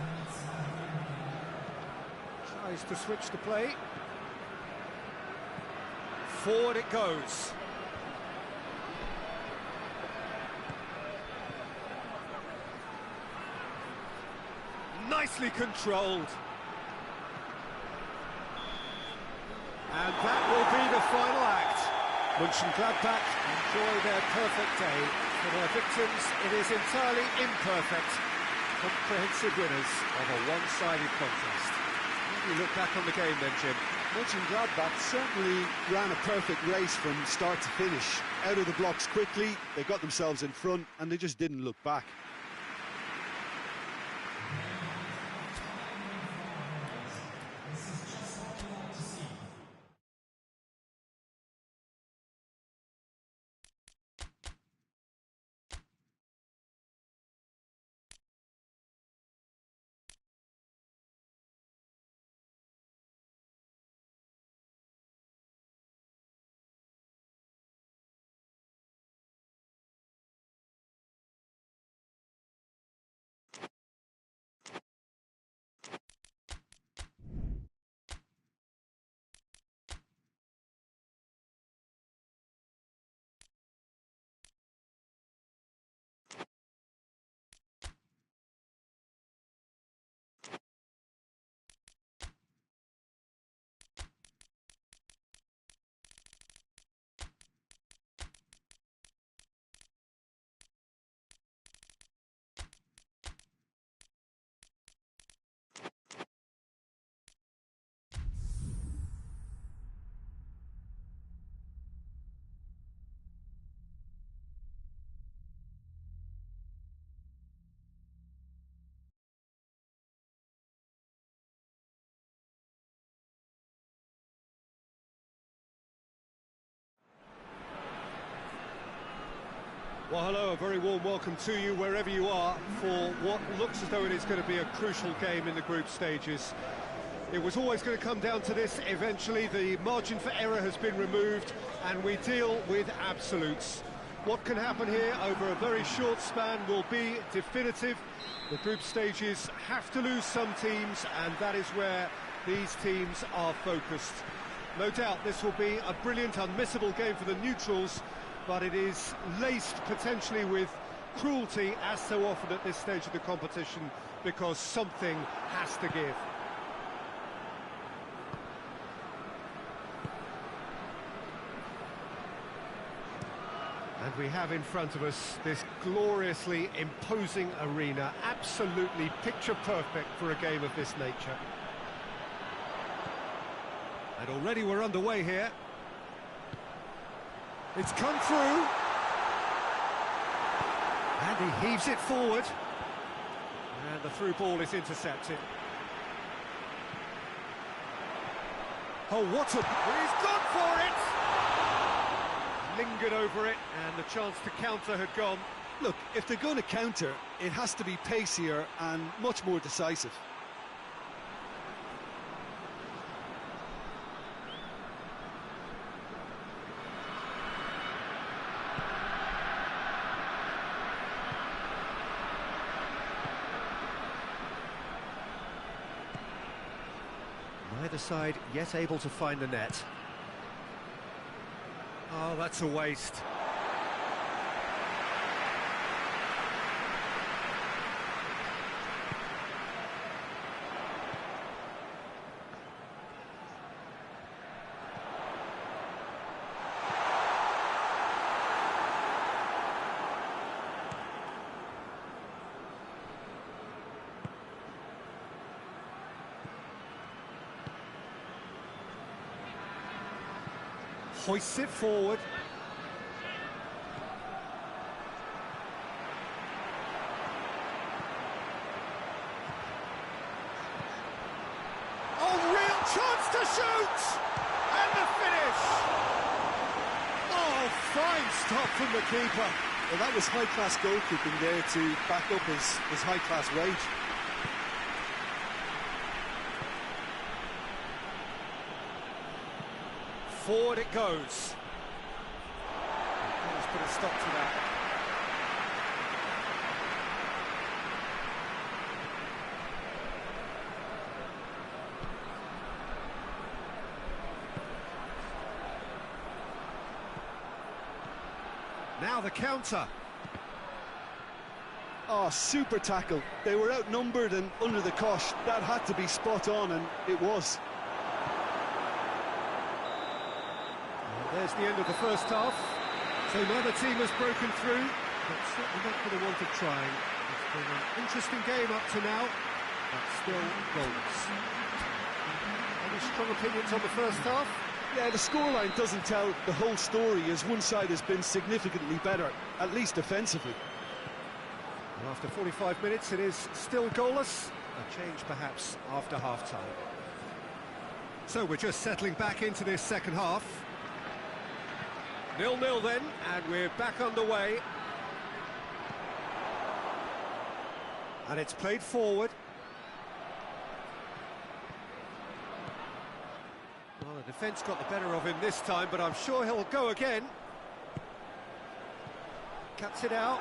Speaker 5: Tries to switch the play. Forward it goes. Nicely controlled. And that will be the final act. Mönchengladbach enjoy their perfect day. For their victims, it is entirely imperfect. Comprehensive winners of a one-sided contest. How do you look back on the game then, Jim?
Speaker 2: Mönchengladbach certainly ran a perfect race from start to finish. Out of the blocks quickly, they got themselves in front, and they just didn't look back.
Speaker 1: Well, hello, a very warm welcome to you wherever you are for what looks as though it is going to be a crucial game in the group stages. It was always going to come down to this eventually. The margin for error has been removed and we deal with absolutes. What can happen here over a very short span will be definitive. The group stages have to lose some teams, and that is where these teams are focused. No doubt this will be a brilliant, unmissable game for the neutrals, but it is laced potentially with cruelty as so often at this stage of the competition, because something has to give. And we have in front of us this gloriously imposing arena, absolutely picture perfect for a game of this nature. And already we're underway here. It's come through. And he heaves it forward. And the through ball is intercepted. Oh, what a... He's gone for it! Lingered over it, and the chance to counter had gone.
Speaker 2: Look, if they're going to counter, it has to be pacier and much more decisive.
Speaker 1: Neither side yet able to find the net. Oh, that's a waste. Hoists it forward. Oh, real chance to shoot! And the finish! Oh, fine stop from the keeper.
Speaker 4: Well, that was high-class goalkeeping there to back up his high-class rage.
Speaker 1: Forward it goes. Let's put a stop to that. Now the counter.
Speaker 2: Oh, super tackle. They were outnumbered and under the cosh. That had to be spot on, and it was.
Speaker 1: There's the end of the first half. So neither team has broken through, but certainly not for the want of trying. It's been an interesting game up to now, but still goals. Any strong opinions on the first half?
Speaker 2: Yeah, the scoreline doesn't tell the whole story, as one side has been significantly better, at least defensively.
Speaker 1: And after 45 minutes, it is still goalless. A change perhaps after half-time. So we're just settling back into this second half. 0-0 then, and we're back underway. And it's played forward. Well, the defence got the better of him this time, but I'm sure he'll go again. Cuts it out.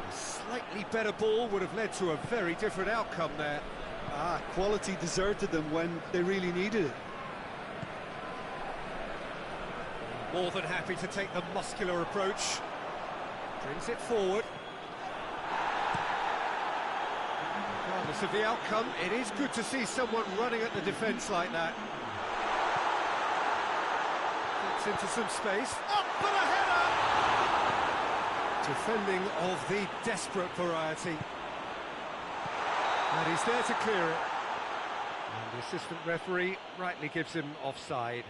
Speaker 1: A slightly better ball would have led to a very different outcome there.
Speaker 2: Ah, quality deserted them when they really needed it.
Speaker 1: More than happy to take the muscular approach. Brings it forward. Regardless of the outcome, it is good to see someone running at the defence like that. Gets into some space. Up for the header! Defending of the desperate variety. And he's there to clear it. And the assistant referee rightly gives him offside.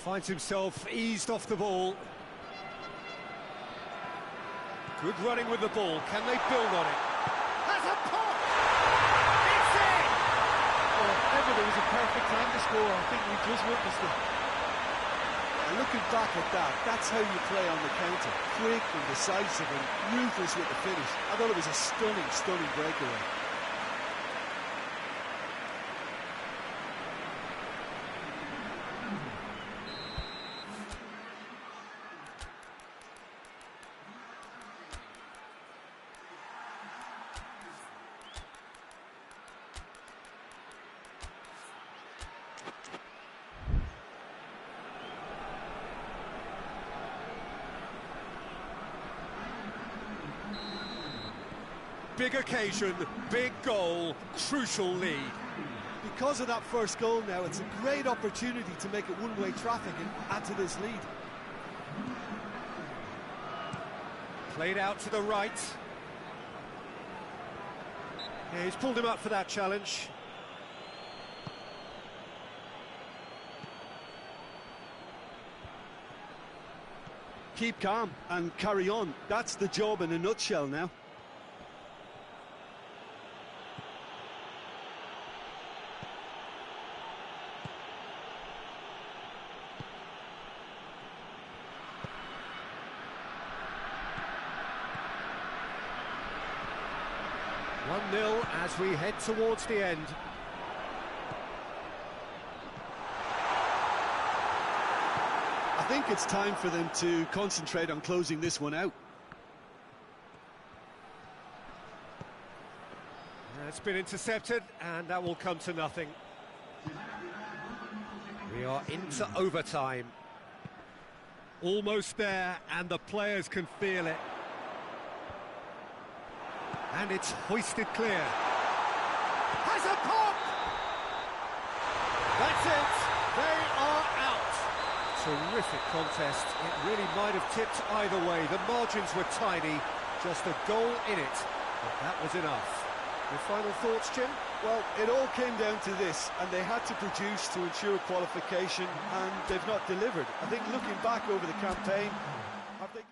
Speaker 1: Finds himself eased off the ball. Good running with the ball. Can they build on it? Has a pop! It's in!
Speaker 3: Well, if ever there was a perfect time to score, I think we just witnessed it.
Speaker 4: And looking back at that, that's how you play on the counter. Quick and decisive and ruthless with the finish. I thought it was a stunning, stunning breakaway.
Speaker 1: Big occasion, big goal, crucial lead.
Speaker 4: Because of that first goal now, it's a great opportunity to make it one-way traffic and add to this lead.
Speaker 1: Played out to the right. Yeah, he's pulled him up for that challenge.
Speaker 2: Keep calm and carry on. That's the job in a nutshell now.
Speaker 1: As we head towards the end.
Speaker 4: think it's time for them to concentrate on closing this one out.
Speaker 5: It's been intercepted, and that will come to nothing. We are into overtime. Almost there, and the players can feel it. And it's hoisted clear. Has a pop! That's it! They are out! Terrific contest. It really might have tipped either way. The margins were tiny, just a goal in it. But that was enough. Your final thoughts, Jim?
Speaker 4: Well, it all came down to this, and they had to produce to ensure qualification, and they've not delivered. I think looking back over the campaign, I think...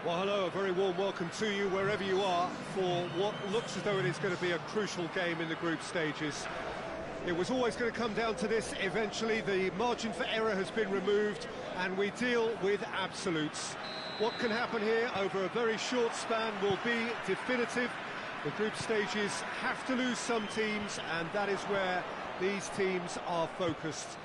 Speaker 1: Well, hello, a very warm welcome to you wherever you are for what looks as though it is going to be a crucial game in the group stages. It was always going to come down to this eventually. The margin for error has been removed and we deal with absolutes. What can happen here over a very short span will be definitive. The group stages have to lose some teams, and that is where these teams are focused.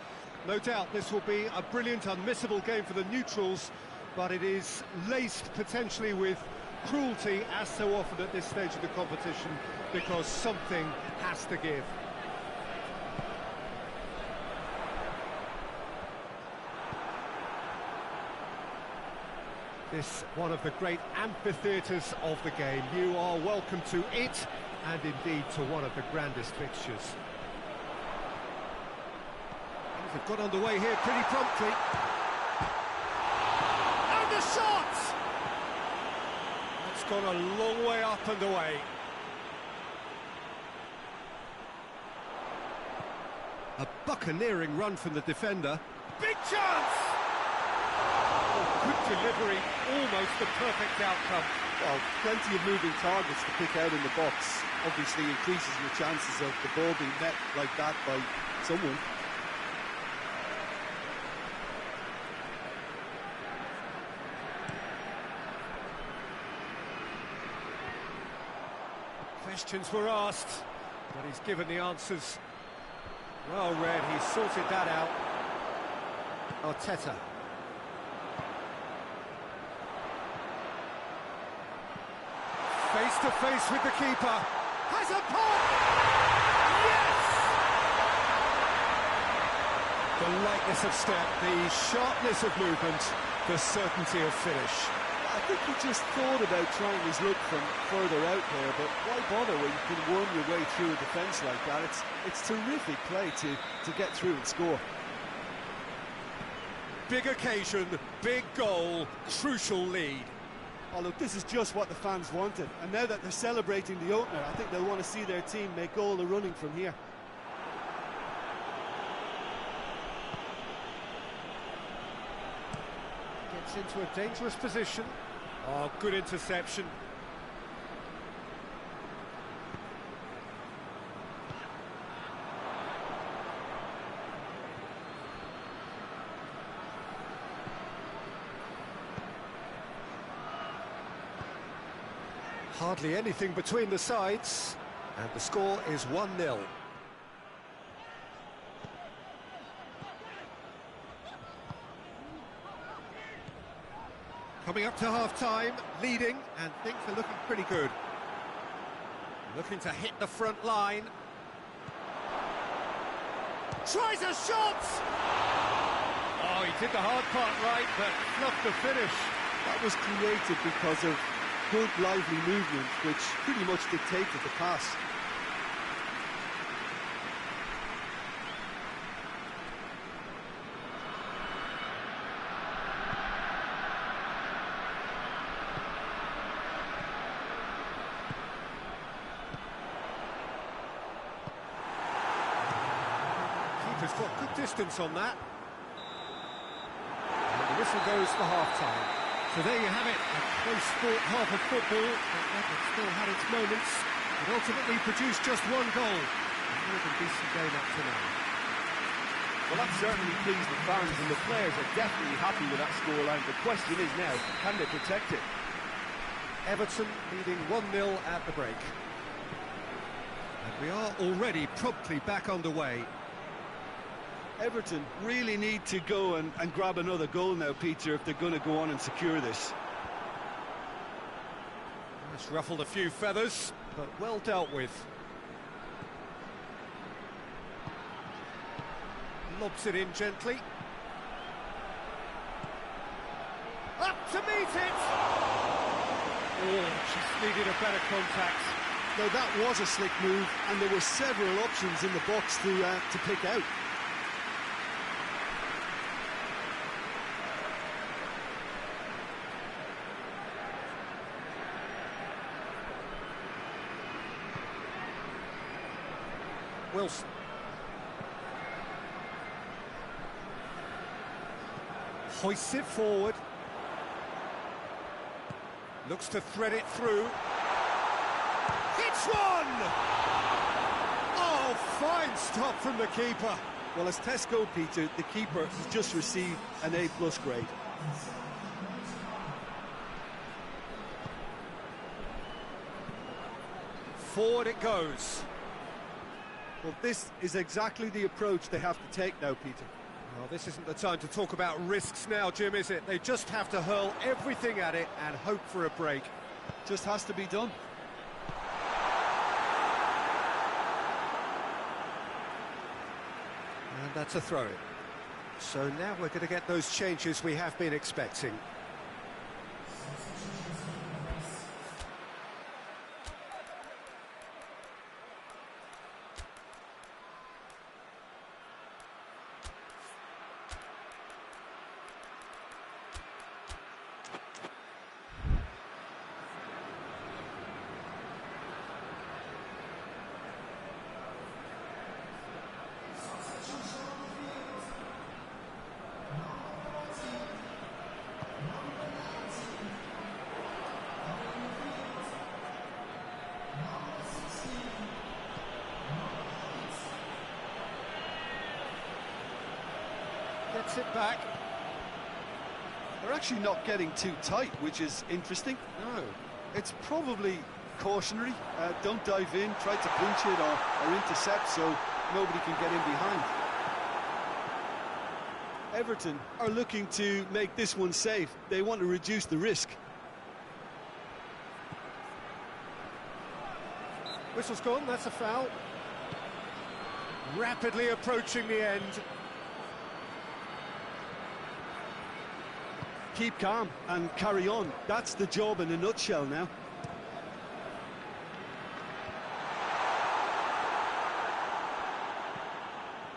Speaker 1: No doubt this will be a brilliant, unmissable game for the neutrals, but it is laced potentially with cruelty, as so often at this stage of the competition, because something has to give. This one of the great amphitheatres of the game. You are welcome to it, and indeed to one of the grandest fixtures. Things have got underway here pretty promptly. And the shot! That's gone a long way up and away. A buccaneering run from the defender. Big chance! Good delivery, almost the perfect outcome.
Speaker 4: Well, plenty of moving targets to pick out in the box. Obviously increases your chances of the ball being met like that by someone.
Speaker 1: Questions were asked, but he's given the answers. Well read, he's sorted that out. Arteta. Face to face with the keeper. Has a pop! Yes! The lightness of step, the sharpness of movement, the certainty of finish.
Speaker 4: I think he just thought about trying his luck from further out there, but why bother when you can worm your way through a defence like that? It's terrific play to get through and score.
Speaker 1: Big occasion, big goal, crucial lead.
Speaker 4: Oh look, this is just what the fans wanted, and now that they're celebrating the opener, I think they'll want to see their team make all the running from here.
Speaker 5: Gets
Speaker 1: Gets into a dangerous position. Oh, good interception. Hardly anything between the sides, and the score is 1-0. Coming up to half-time, leading, and things are looking pretty good. Looking to hit the front line. Tries a shot! Oh, he did the hard part right, but fluffed the finish.
Speaker 4: That was created because of good, lively movement, which pretty much dictated the pass.
Speaker 1: Keeper's got good distance on that. And the whistle goes for half-time. So there you have it, a close-fought half of football, but it still had its moments. It ultimately produced just one goal. A more than decent game up to now.
Speaker 3: Well, that certainly pleased the fans, and the players are definitely happy with that scoreline. The question is now, can they protect it?
Speaker 1: Everton leading 1-0 at the break. And we are already promptly back underway.
Speaker 2: Everton really need to go and grab another goal now, Peter, if they're going to go on and secure this.
Speaker 1: It's ruffled a few feathers, but well dealt with. Lobs it in gently. Up to meet it! Oh, she's needed a better contact.
Speaker 4: Now that was a slick move, and there were several options in the box to pick out.
Speaker 1: Wilson. Hoists it forward. Looks to thread it through. Hits one! Oh, fine stop from the keeper.
Speaker 4: Well, as tests go, Peter, the keeper has just received an A+ grade.
Speaker 1: Forward it goes.
Speaker 4: Well, this is exactly the approach they have to take now, Peter.
Speaker 1: Well, this isn't the time to talk about risks now, Jim, is it? They just have to hurl everything at it and hope for a break.
Speaker 4: Just has to be done.
Speaker 1: And that's a throw-in. So now we're going to get those changes we have been expecting. Gets it back.
Speaker 4: They're actually not getting too tight, which is interesting.
Speaker 1: No.
Speaker 4: It's probably cautionary. Don't dive in, try to pinch it or intercept so nobody can get in behind. Everton are looking to make this one safe. They want to reduce the risk.
Speaker 1: Whistle's gone, that's a foul. Rapidly approaching the end.
Speaker 4: Keep calm and carry on. That's the job in a nutshell now.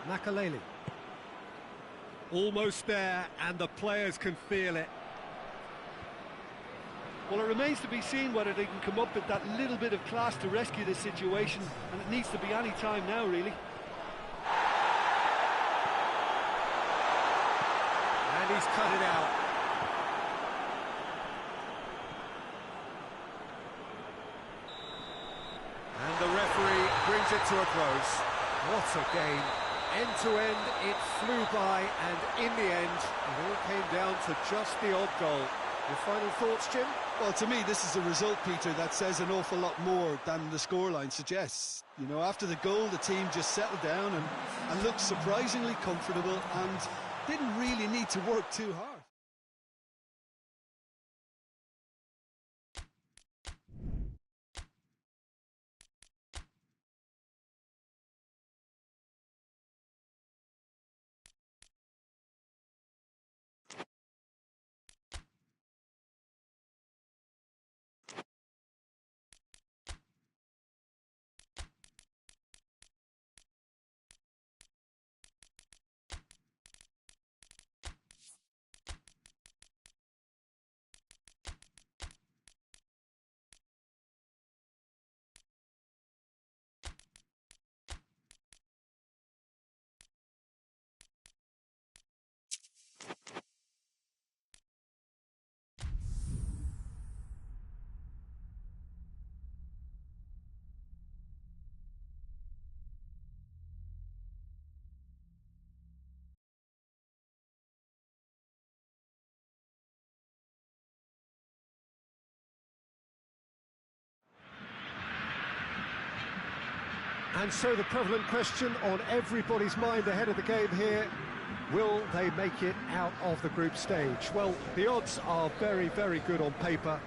Speaker 1: Makaleli. Almost there, and the players can feel it.
Speaker 3: Well, it remains to be seen whether they can come up with that little bit of class to rescue this situation, and it needs to be any time now, really.
Speaker 1: And he's cut it out.
Speaker 5: brings it to a close. What a game. End to end, it flew by, and in the end, it all came down to just the odd goal. Your final thoughts, Jim?
Speaker 2: Well, to me, this is a result, Peter, that says an awful lot more than the scoreline suggests. You know, after the goal, the team just settled down and looked surprisingly comfortable and didn't really need to work too hard.
Speaker 1: And so the prevalent question on everybody's mind ahead of the game here, will they make it out of the group stage? Well, the odds are very, very good on paper.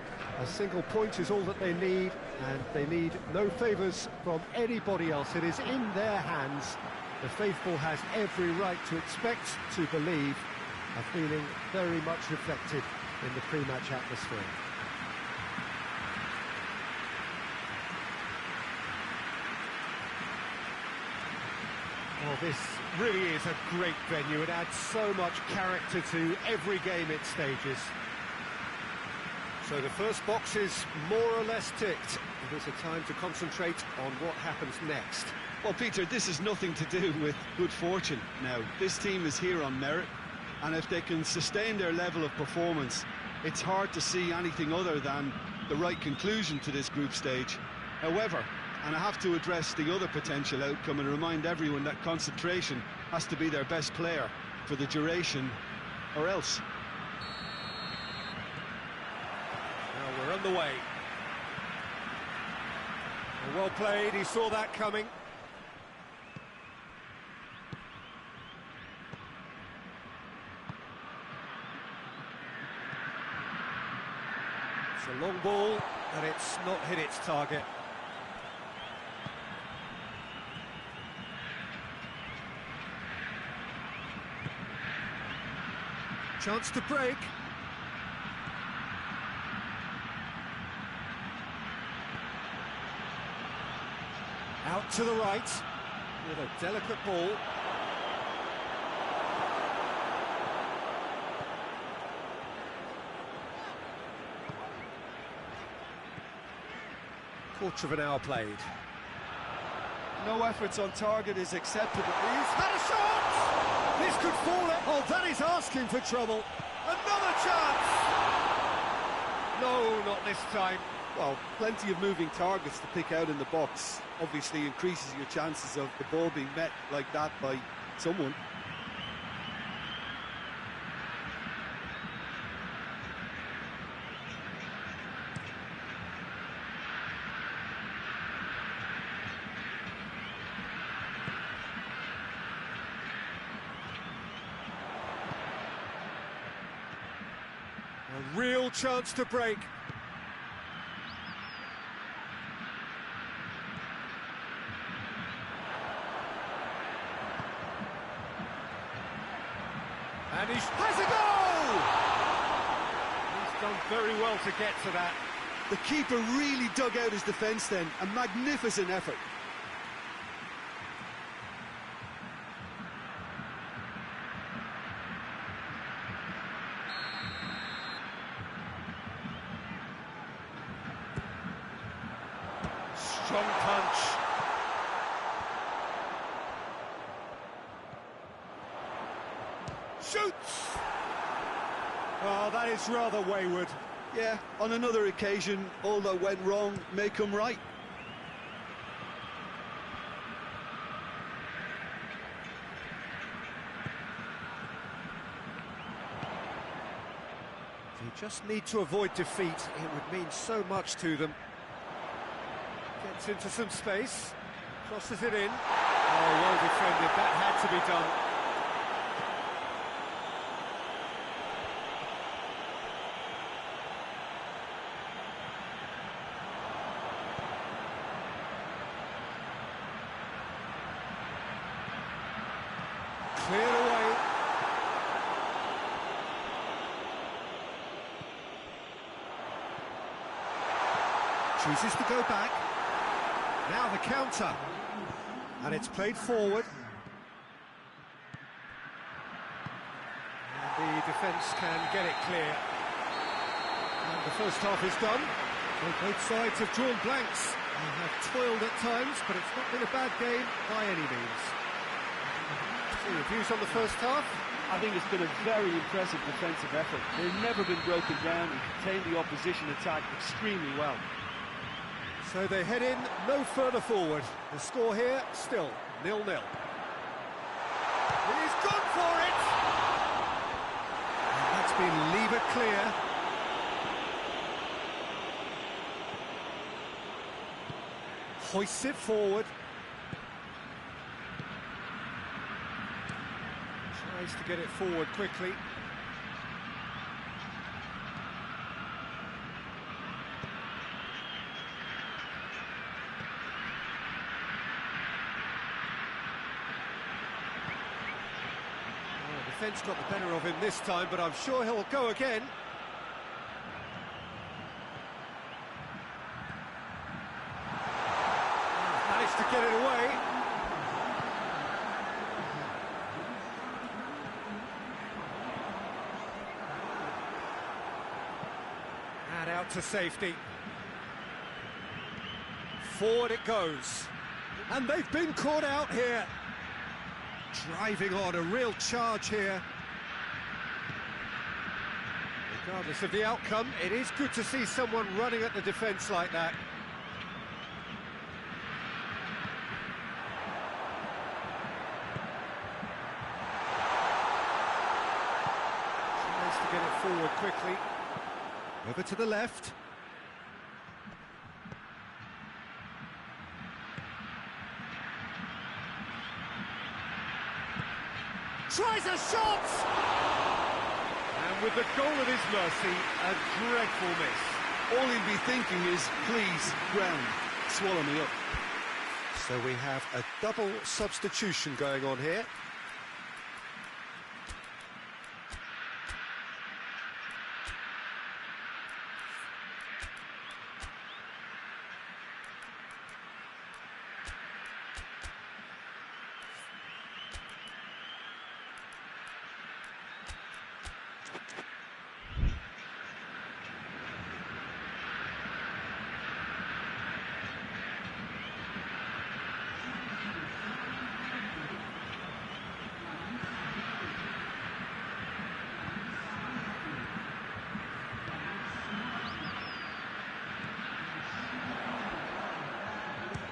Speaker 1: A single point is all that they need, and they need no favours from anybody else. It is in their hands. The faithful has every right to expect, to believe, a feeling very much reflected in the pre-match atmosphere. Well, this really is a great venue. It adds so much character to every game it stages.
Speaker 5: So the first box is more or less ticked. It is a time to concentrate on what happens next.
Speaker 2: Well, Peter, this is nothing to do with good fortune now. This team is here on merit, and if they can sustain their level of performance, it's hard to see anything other than the right conclusion to this group stage. However, and I have to address the other potential outcome and remind everyone that concentration has to be their best player for the duration, or else.
Speaker 5: Now we're on the way. Well played, he saw that coming. It's a long ball, and it's not hit its target. Chance to break. Out to the right with a delicate ball. Quarter of an hour played.
Speaker 4: No efforts on target is acceptable.
Speaker 5: He's had a shot! This could fall it. Oh, that is asking for trouble. Another chance! No, not this time.
Speaker 4: Well, plenty of moving targets to pick out in the box. Obviously increases your chances of the ball being met like that by someone.
Speaker 5: A real chance to break. And he has a goal! He's done very well to get to that.
Speaker 2: The keeper really dug out his defence then, a magnificent effort.
Speaker 5: Strong punch. Shoots! Oh, that is rather wayward.
Speaker 2: Yeah, on another occasion, all that went wrong may come right.
Speaker 1: just need to avoid defeat. It would mean so much to them. Gets into some space, crosses it in. Oh, well defended, that had to be done. Cleared away. Chooses to go back. Now the counter. And it's played forward. And the defence can get it clear. And the first half is done. So both sides have drawn blanks and have toiled at times, but it's not been a bad game by any means. So your views on the first half?
Speaker 3: I think it's been a very impressive defensive effort. They've never been broken down and contained the opposition attack extremely well.
Speaker 1: So they head in no further forward. The score here still 0-0. He's gone for it! And that's been levered clear. Hoists it forward. Tries to get it forward quickly. Defence got the better of him this time, but I'm sure he'll go again. Managed to get it away. And out to safety. Forward it goes. And they've been caught out here. Driving on, a real charge here. Regardless of the outcome, it is good to see someone running at the defence like that. Tries to get it forward quickly. Over to the left. Tries a shot! And with the goal at his mercy, a dreadful miss.
Speaker 2: All he'll be thinking is, please, ground, swallow me up.
Speaker 1: So we have a double substitution going on here.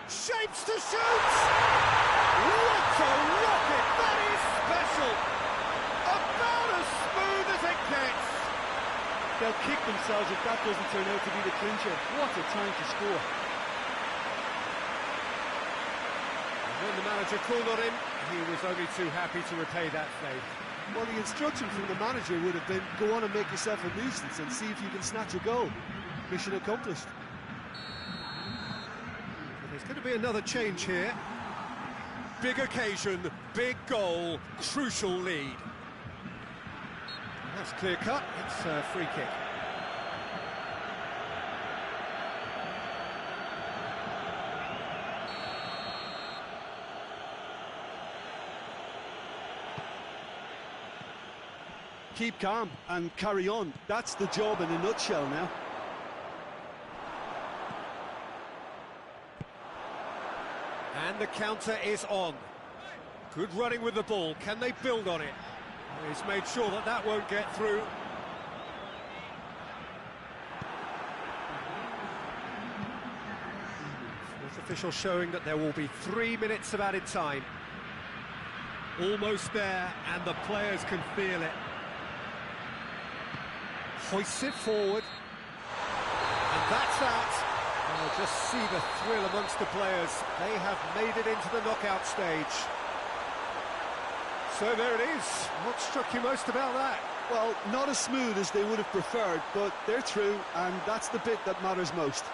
Speaker 1: Shapes to shoot! What a rocket! That is special! About as smooth as it gets!
Speaker 3: They'll kick themselves if that doesn't turn out to be the clincher. What a time to score.
Speaker 1: And when the manager called on him, he was only too happy to repay that favour.
Speaker 4: Well, the instruction from the manager would have been, go on and make yourself a nuisance and see if you can snatch a goal. Mission accomplished.
Speaker 1: There's going to be another change here. Big occasion, big goal, crucial lead. That's clear cut, it's a free kick.
Speaker 2: Keep calm and carry on. That's the job in a nutshell now.
Speaker 1: And the counter is on. Good running with the ball. Can they build on it? He's made sure that that won't get through. Fourth official showing that there will be 3 minutes of added time. Almost there, and the players can feel it.
Speaker 5: hoists it forward. And that's that. And just see the thrill amongst the players. They have made it into the knockout stage. So there it is. What struck you most about that?
Speaker 2: Well, not as smooth as they would have preferred, but they're through, and that's the bit that matters most.